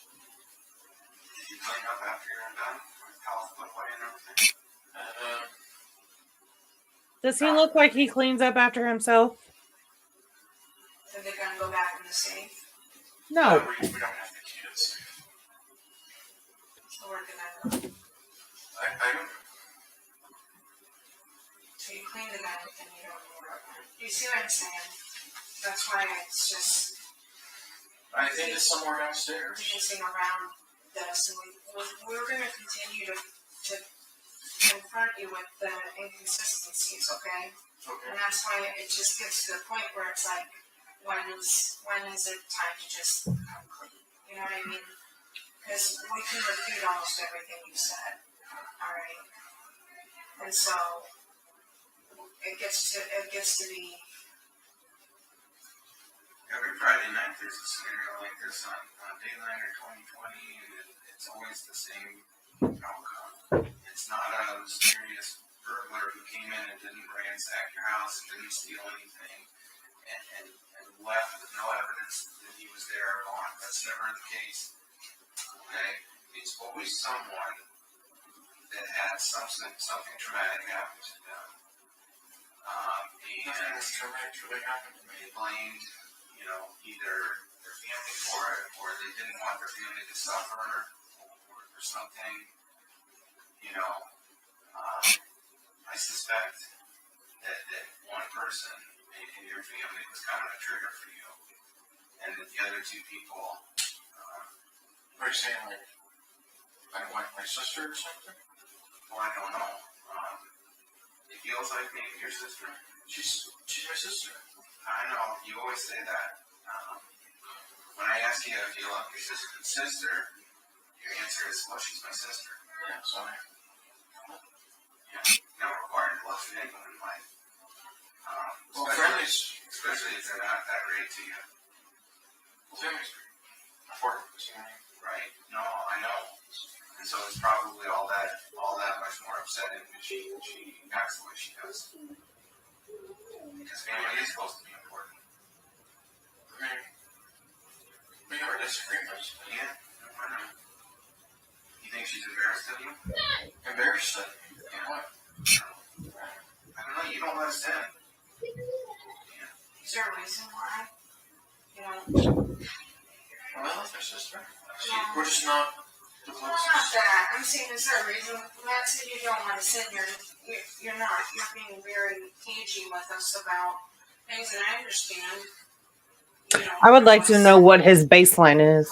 Did you clean up after you're done? With towels put away and everything? Does he look like he cleans up after himself? Are they gonna go back in the safe? No. We don't have the key to the safe. So we're gonna, I don't. so you clean the gun and you don't know where it went. You see what I'm saying? That's why it's just I think it's somewhere downstairs. dancing around this, and we're gonna continue to confront you with the inconsistencies, okay? Okay. And that's why it just gets to the point where it's like, when is it time to just come clean? You know what I mean? Because we can refute almost everything you said, all right? And so it gets to be. Every Friday night there's a scenario like this on Dayline or 2020, and it's always the same outcome. It's not a mysterious burglar who came in and didn't ransack your house and didn't steal anything and left with no evidence that he was there or gone. That's never the case. Okay? It's always someone that had something traumatic happen to them. Nothing was traumatic really happened to me. They blamed, either their family for it, or they didn't want their family to suffer, or something. I suspect that one person in your family was kind of a trigger for you, and that the other two people. Are you saying like my sister or something? Well, I don't know. It feels like maybe your sister. She's my sister. I know, you always say that. When I ask you if you love your sister, your answer is, well, she's my sister. Yeah, sorry. Not required to love anyone in life. Well, families. Especially if they're not that great to you. Well, families are important, you know. Right? No, I know. And so it's probably all that much more upsetting that she acts the way she does. Because family is supposed to be important. I mean, we have our disagreements. Yeah, I know. You think she's embarrassed of you? Embarrassed of me? Yeah. What? I don't know, you don't let us in. Is there a reason why? Well, I love my sister. We're just not the Well, not closest. that. I'm saying, is there a reason? Not saying you don't want to sit here. You're not. You're being very cagey with us about things, and I understand. I would like to know what his baseline is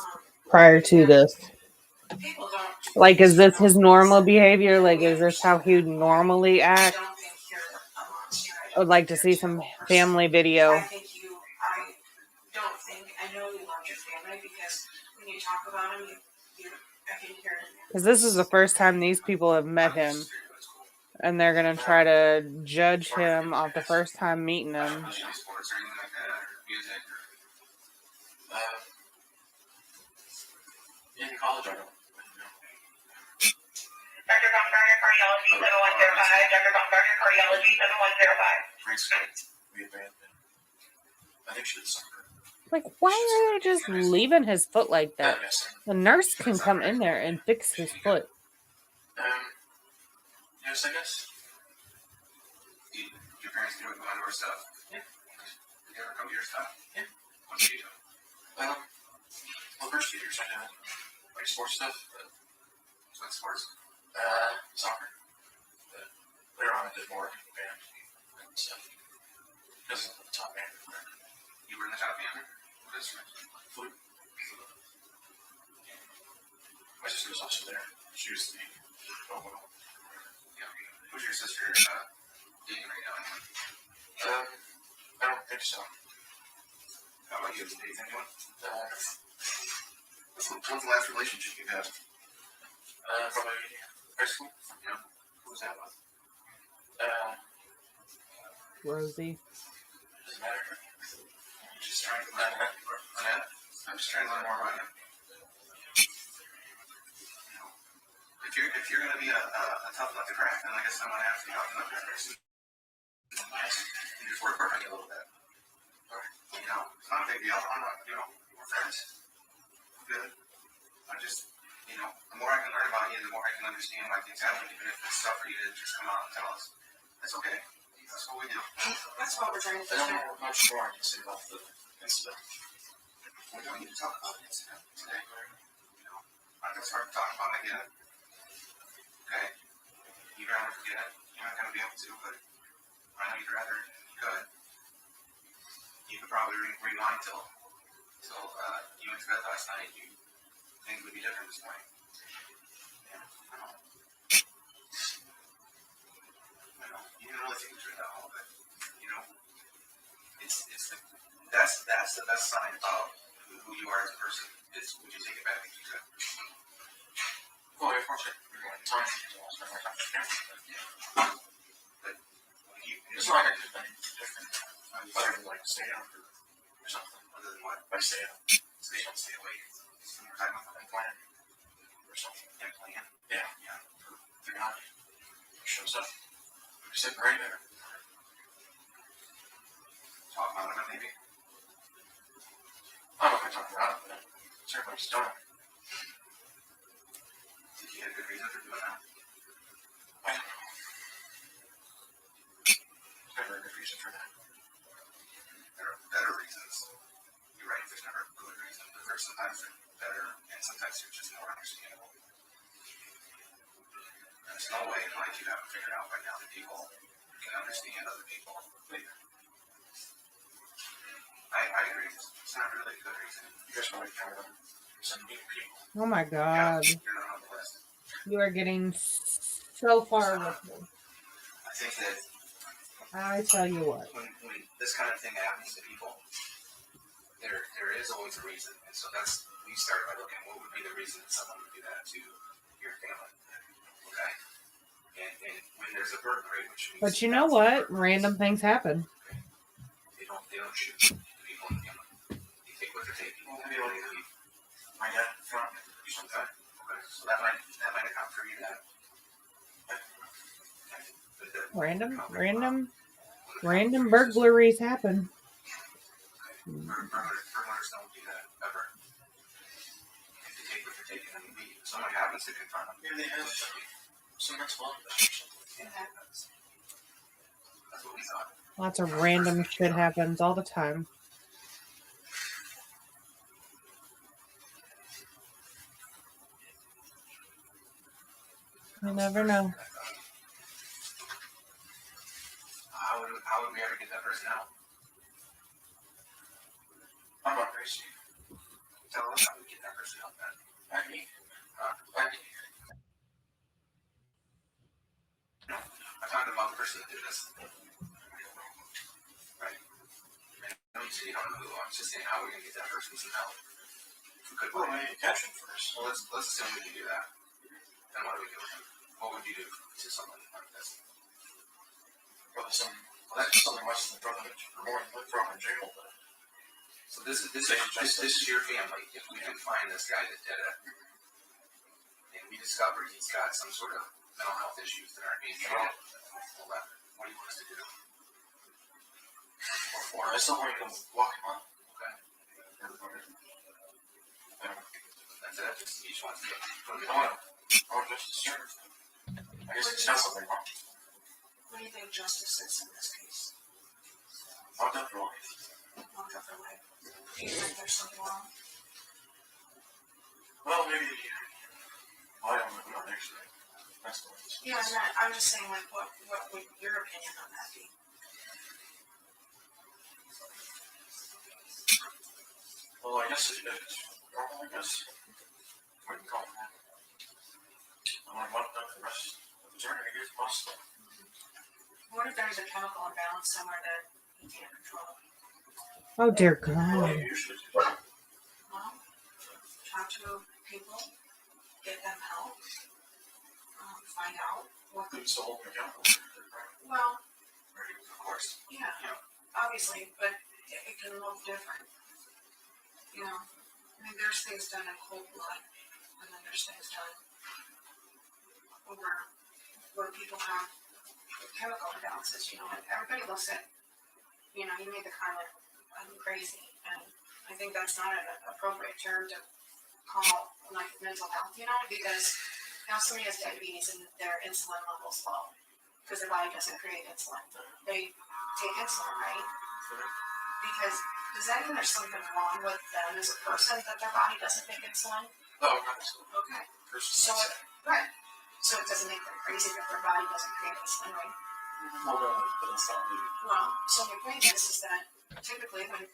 prior to this. People don't. Like, is this his normal behavior? Like, is this how he would normally I act? don't think you're a monster. I would like to see some family I video. don't think, I know you love your family because when you talk about them, I can hear it. Because this is the first time these people have met him. And they're going to try to judge him off the first time meeting him. Sports or anything like that, or music, or In college, I don't. Dr. Baumgartner, cardiology, 7105. Dr. Baumgartner, cardiology, 7105. Grade school, we abandoned. I think she did soccer. Like, why are they just leaving his foot like that? Yes. The nurse can come in there and fix his foot. Yes, I guess. your parents do it behind our stuff. Yeah. Did they ever come to your stuff? Yeah. What did you do? Well, first years I did like sports stuff, but What sports? soccer. But later on I did more band and stuff. Because I'm the top band. You were in the top band? What instrument? Flute. My sister was also there. She was the oboe. Yeah. Who's your sister dating right now? I don't think so. How about you? Dating anyone? When's the last relationship you had? Probably high school. Yeah. Who was that with? Rosie. Doesn't matter. Just trying to learn more. I'm just trying to learn more about him. If you're going to be a tough nut to crack, then I guess I'm going to have to be tough nut to crack. You just work on it a little bit. It's not a big deal. I'm not, we're friends. good. I just, the more I can learn about you, the more I can understand why things happen, even if it's tough for you to just come out and tell us. That's okay. That's what we do. That's what we're trying to I don't do. know much more I can say about the incident. We don't need to talk about it today. It's hard to talk about, I get it. Okay? You'd rather forget it. You're not going to be able to, but I know you'd rather you could. You could probably rewind till you went to bed last night. Things would be different this morning. Yeah, I know. You didn't really think through that all, but that's the best sign about who you are as a person. Is would you take it back if you could? Well, of course, we're going to time to all spend my time with him. But It's not like I could have been different. Other than like stay out or something. Other than what? Like stay out. Stay awake. We're talking about And plan or something. and plan. Yeah. The guy shows up. He's sitting right there. Talk about it, maybe. I don't know if I talk about it, but it's everybody's done. Did you have a good reason for doing that? I don't know. There's never a good reason for that. There are better reasons. You're right, there's never a good reason, but there's sometimes they're better, and sometimes they're just more understandable. There's no way in life you haven't figured out by now that people can understand other people. I agree. It's not really a good reason. You just want to cover them. Some new people. Oh my God. Yeah, you're not on the list. You are getting so far with me. I think that I tell you what. when this kind of thing happens to people, there is always a reason, and so we start by looking what would be the reason that someone would do that to your family. Okay, and when there's a burglary, which means But you know what? Random things happen. they don't shoot people in the family. They take what they're taking. And they leave. My dad found it. Okay, so that might account for you that. Random burglaries happen. Burglars don't do that ever. If they take what they're taking and leave, if someone happens to confront them. Maybe they have some mental illness. It happens. That's what we thought. Lots of random shit happens all the time. You never know. How would we ever get that person out? I'm not crazy. Tell us how we get that person out then. I mean, No, I'm talking about the person that did this. Right. I don't say you don't know who. I'm just saying how we're gonna get that person some help. If we could, well, maybe catch him first. well, let's assume we can do that. Then what do we do with him? What would you do to someone like this? Well, that's something less than throwing him in jail. But So this is your family. If we can find this guy that did it, and we discover he's got some sort of mental health issues that aren't being treated, what do you want us to do? I still want to walk him up. Okay, that's it. Just each one's to put him I in. want justice served. I guess it's not something wrong. What do you think justice is in this case? I'll do it for life. Locked up for life. Do you think there's something wrong? Well, maybe. I don't know. Actually, that's the way. Yeah, I'm just saying, like, what would your opinion on that be? Well, I guess it is normal. I guess. What do you call that? I want to mop up the rest of the journey. I guess possible. What if there's a chemical imbalance somewhere that you can't control? Oh dear Well, God. you usually do. Well, talk to people, get them help, find out what. It's the whole accountable. Well, Of course. yeah, obviously, but it can look different. You know, I mean, there's things done in cold blood, and then there's things done over where people have chemical imbalances. You know, and everybody looks at, you know, you made the comment, I'm crazy, and I think that's not an appropriate term to call like mental health, you know, because now somebody has diabetes and their insulin level's low because their body doesn't create insulin. They take insulin, right? Because does that mean there's something wrong with them as a person that their body doesn't make insulin? No, not so. Okay. So it, right. So it doesn't make them crazy that their body doesn't create insulin, right? Well, no, but it's not really. Well, so my point is that typically when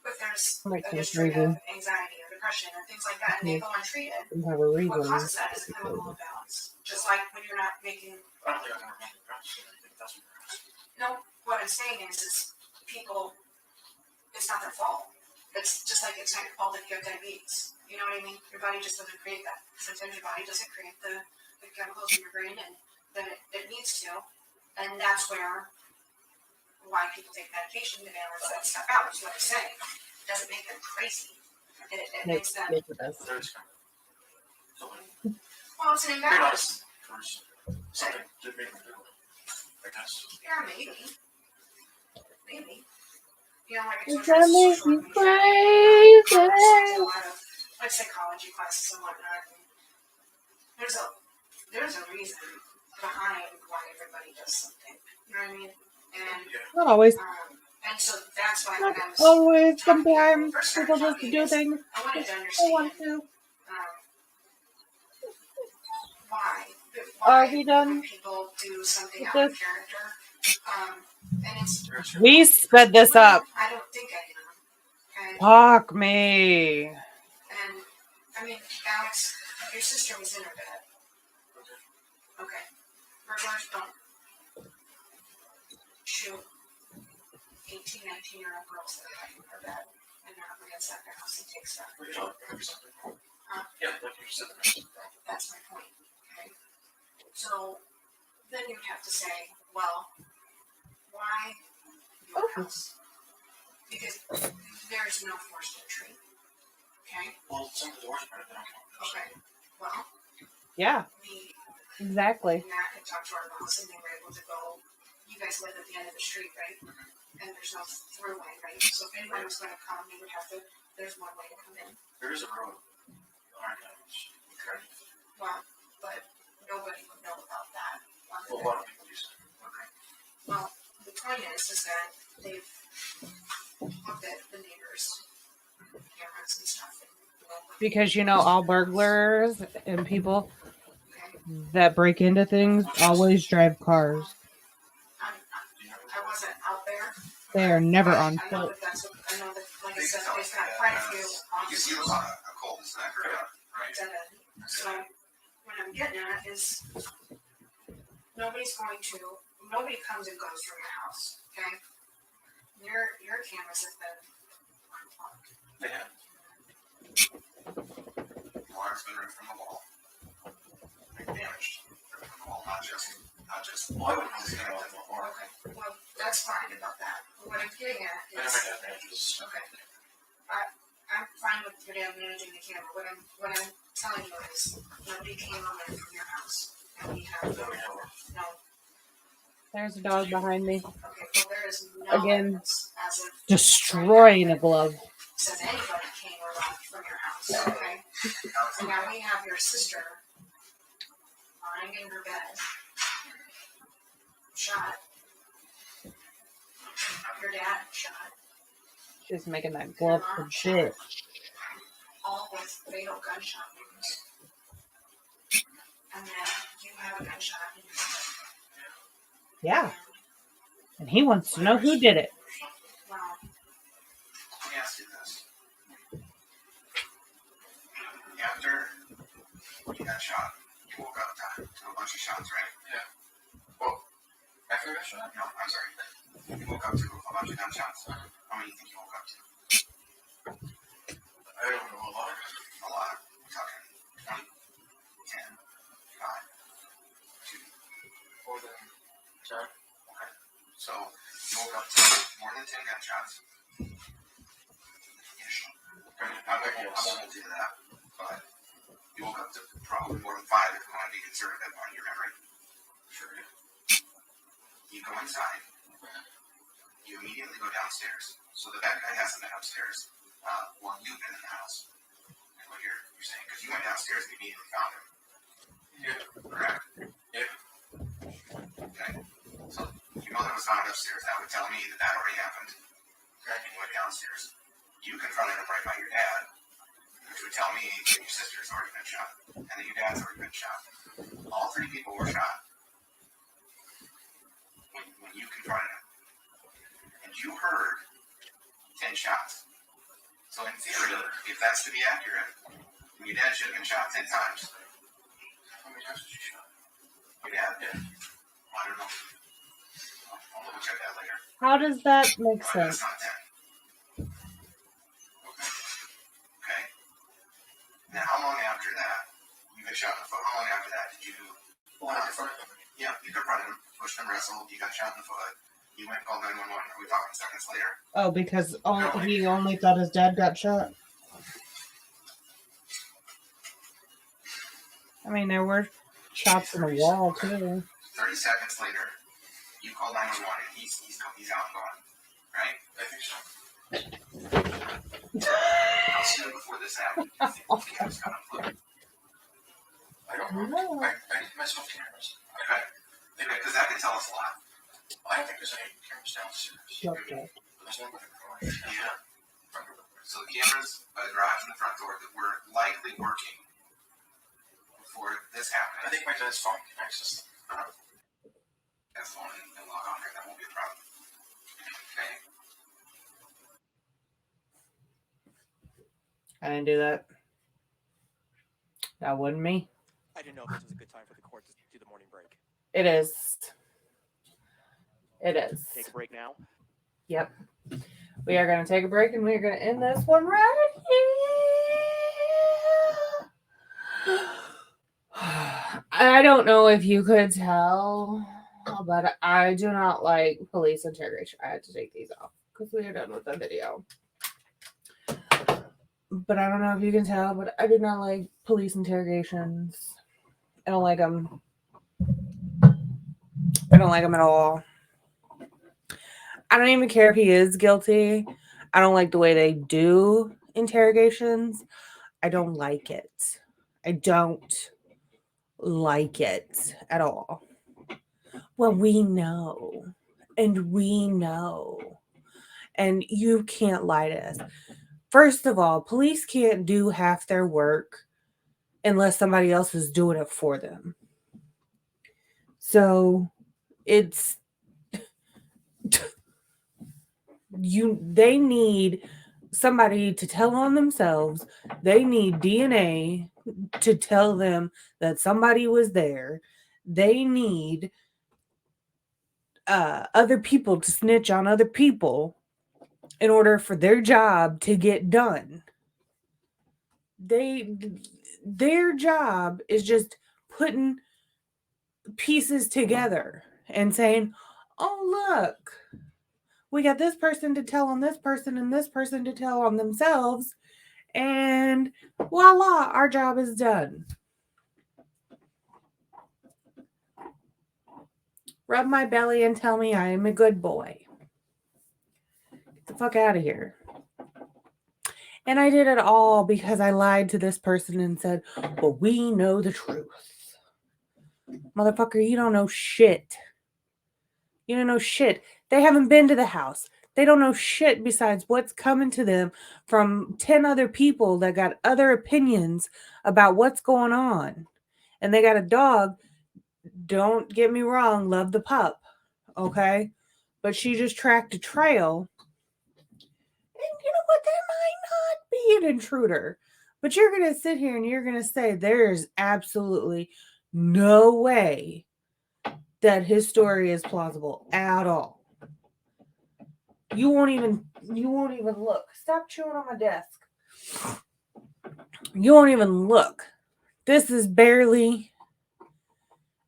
if there's Might a take history reason. of anxiety or depression or things like that and they go untreated, You have a reason. what causes that is a chemical imbalance. Just like when you're not making I don't think I've ever been depressed. I think that's what you're asking. no, what I'm saying is people it's not their fault. It's just like it's not your fault if you have diabetes. You know what I mean? Your body just doesn't create that. Sometimes your body doesn't create the chemicals in your brain and that it needs to. And that's why people take medication to balance that stuff out, is what I'm saying. It doesn't make them crazy. It makes them, Yes, it does. But there is kind of. So, like, well, it's an you're not imbalance. for something to make them do it. I guess. Yeah, maybe. Maybe. You know, like I It's told you, gonna social make me media. crazy. There's a lot of like psychology classes and whatnot. And there's a reason behind why everybody does something. You know what I mean? And Yeah. Not always. and so that's why when Not I was always. talking- Sometimes first started people just talking do is things I wanted to they understand want to. why Are we done when people do something with out of this? character. And it's We sped this up. I don't think I am. And Fuck me. And I mean, Alex, your sister was in her bed. Okay. Burglars don't shoot 18, 19-year-old girls that are in her bed and they're up against that house and take stuff. Well, you know, maybe something. Yeah, like you said. That's my point. Okay. So then you'd have to say, well, why your house? Because there's no forced entry. Okay. Well, some of the doors are better than Okay. Well, Yeah, we exactly. Matt had talked to our boss and they were able to go. You guys live at the end of the street, right? And there's no throughway, right? So if anyone was going to come, you would have to. There's one way to come in. There is a road. Alright, okay. Well, but nobody would know about that. Well, a lot of people use it. Okay. Well, the point is that they've looked at the neighbors' cameras and stuff. Because all burglars and people Okay. that break into things always drive cars. I wasn't out there. They are never on I know foot. that that's what, I know that, like I said, there's not quite a few You see a officers lot of cold snack around, right? dead end. So what I'm getting at is nobody comes and goes from your house, okay? Your cameras have been unplugged. They have. Water's been ripped from the wall. Like damaged. Ripped from the wall, not just. Well, I wouldn't know anything about that before. Okay, well, that's fine about that. What I'm getting at I know is, my dad manages. okay, I'm fine with your dad managing the camera. What I'm telling you is nobody came on in from your house. And we have Then we have our. no. There's a dog behind me. Okay, well, there is no Again, evidence as of destroying a glove. says anybody came or left from your house, okay? And now we have your sister lying in her bed, shot. Your dad shot, She's making that glove for bitch. all with fatal gunshot wounds. And then you have a gunshot in your head. Yeah. And he wants to know who did it. Well, Let me ask you this. After you got shot, you woke up to a bunch of shots, right? Yeah. Well, after I got shot? No, I'm sorry. You woke up to a bunch of gunshots. How many do you think you woke up to? I don't know a lot. A lot. We're talking 20, 10, 5, 2. More than 10. Okay. So you woke up to more than 10 gunshots. Ish. I won't hold you to that. But you woke up to probably more than 5 if you want to be conservative on your memory. Sure. You go inside. You immediately go downstairs. So the bad guy hasn't been upstairs while you've been in the house. And what you're saying, tell me that already happened. And you went downstairs. You confronted him right by your dad, which would tell me that your sister's already been shot and that your dad's already been shot. All 3 people were shot when you confronted him. And you heard 10 shots. So in theory, if that's to be accurate, your dad should have been shot 10 times. How many times was you shot? Your dad? Yeah. I don't know. I'll double check that later. How does that make sense? That's not 10. Okay. Now, how long after that, you got shot in the foot? How long after that did you... Yeah, you confronted him, pushed him, wrestled, you got shot in the foot. You went and called 911. Are we talking seconds later? Oh, because he only thought his dad got shot. I mean, there were shots in the wall, too. 30 seconds later, you call 911 and he's out and gone. Right? I think so. How soon before this happened did you think the cameras got unplugged? I don't know. I didn't mess with cameras. Okay. Because that can tell us a lot. I don't think there's any cameras downstairs. Okay. There's one by the garage. Yeah. So the cameras by the garage and the front door that were likely working before this happened. I think my dad's phone can access them. That's the one and log on here. That won't be a problem. Okay. I didn't do that. That wasn't me. I didn't know if this was a good time for the court to do the morning break. It is. It is. Take a break now. Yep. We are going to take a break and we are going to end this one right here. I don't know if you could tell, but I do not like police interrogation. I had to take these off because we are done with the video. But I don't know if you can tell, but I do not like police interrogations. I don't like them. I don't like them at all. I don't even care if he is guilty. I don't like the way they do interrogations. I don't like it. I don't like it at all. Well, we know. And we know. And you can't lie to us. First of all, police can't do half their work unless somebody else is doing it for them. So it's they need somebody to tell on themselves. They need DNA to tell them that somebody was there. They need other people to snitch on other people in order for their job to get done. Their job is just putting pieces together and saying, oh, look, we got this person to tell on this person and this person to tell on themselves. And voila, our job is done. Rub my belly and tell me I am a good boy. Get the fuck out of here. And I did it all because I lied to this person and said, well, we know the truth. Motherfucker, you don't know shit. You don't know shit. They haven't been to the house. They don't know shit besides what's coming to them from 10 other people that got other opinions about what's going on. And they got a dog. Don't get me wrong. Love the pup. Okay? But she just tracked a trail. And you know what? There might not be an intruder. But you're going to sit here and you're going to say there's absolutely no way that his story is plausible at all. You won't even look. Stop chewing on my desk. You won't even look. This is barely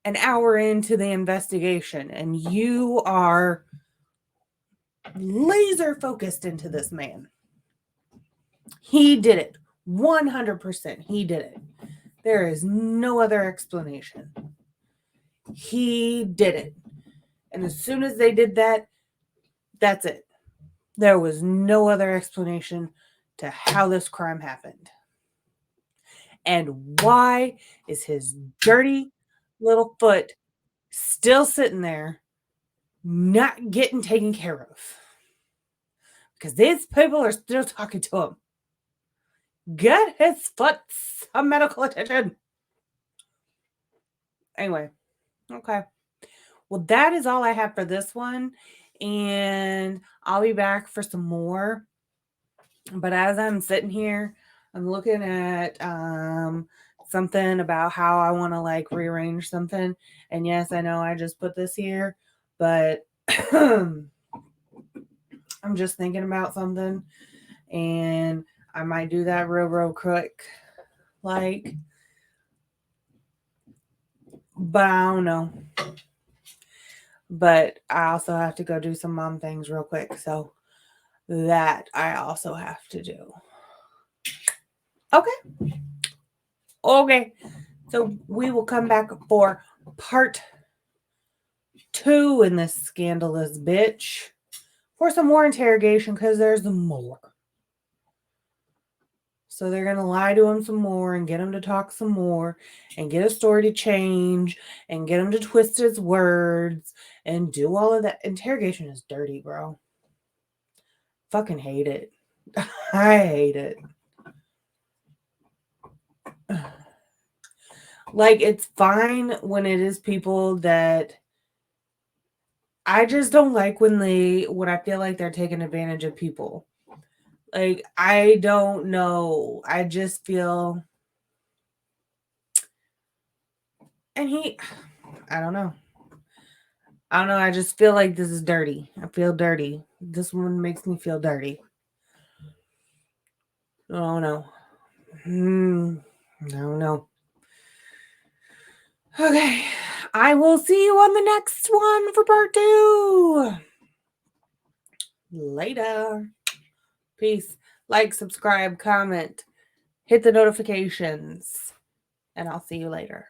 an hour into the investigation, and you are laser focused into this man. He did it. 100%. He did it. There is no other explanation. He did it. And as soon as they did that, that's it. There was no other explanation to how this crime happened. And why is his dirty little foot still sitting there not getting taken care of. Because these people are still talking to him. Get his foot some medical attention. Anyway, okay. Well, that is all I have for this one. And I'll be back for some more. But as I'm sitting here, I'm looking at something about how I want to like rearrange something. And yes, I know I just put this here, but I'm just thinking about something. And I might do that real quick. Like, but I don't know. But I also have to go do some mom things real quick. So that I also have to do. Okay. Okay. So we will come back for part 2 in this scandalous bitch for some more interrogation because there's more. So they're going to lie to him some more and get him to talk some more and get his story to change and get him to twist his words and do all of that. Interrogation is dirty, bro. Fucking hate it. I hate it. Like, it's fine when it is people that I just don't like when I feel like they're taking advantage of people. Like, I don't know. I just feel, and I don't know. I don't know. I just feel like this is dirty. I feel dirty. This one makes me feel dirty. Oh no. No. Okay. I will see you on the next one for part 2. Later. Peace. Like, subscribe, comment, hit the notifications, and I'll see you later.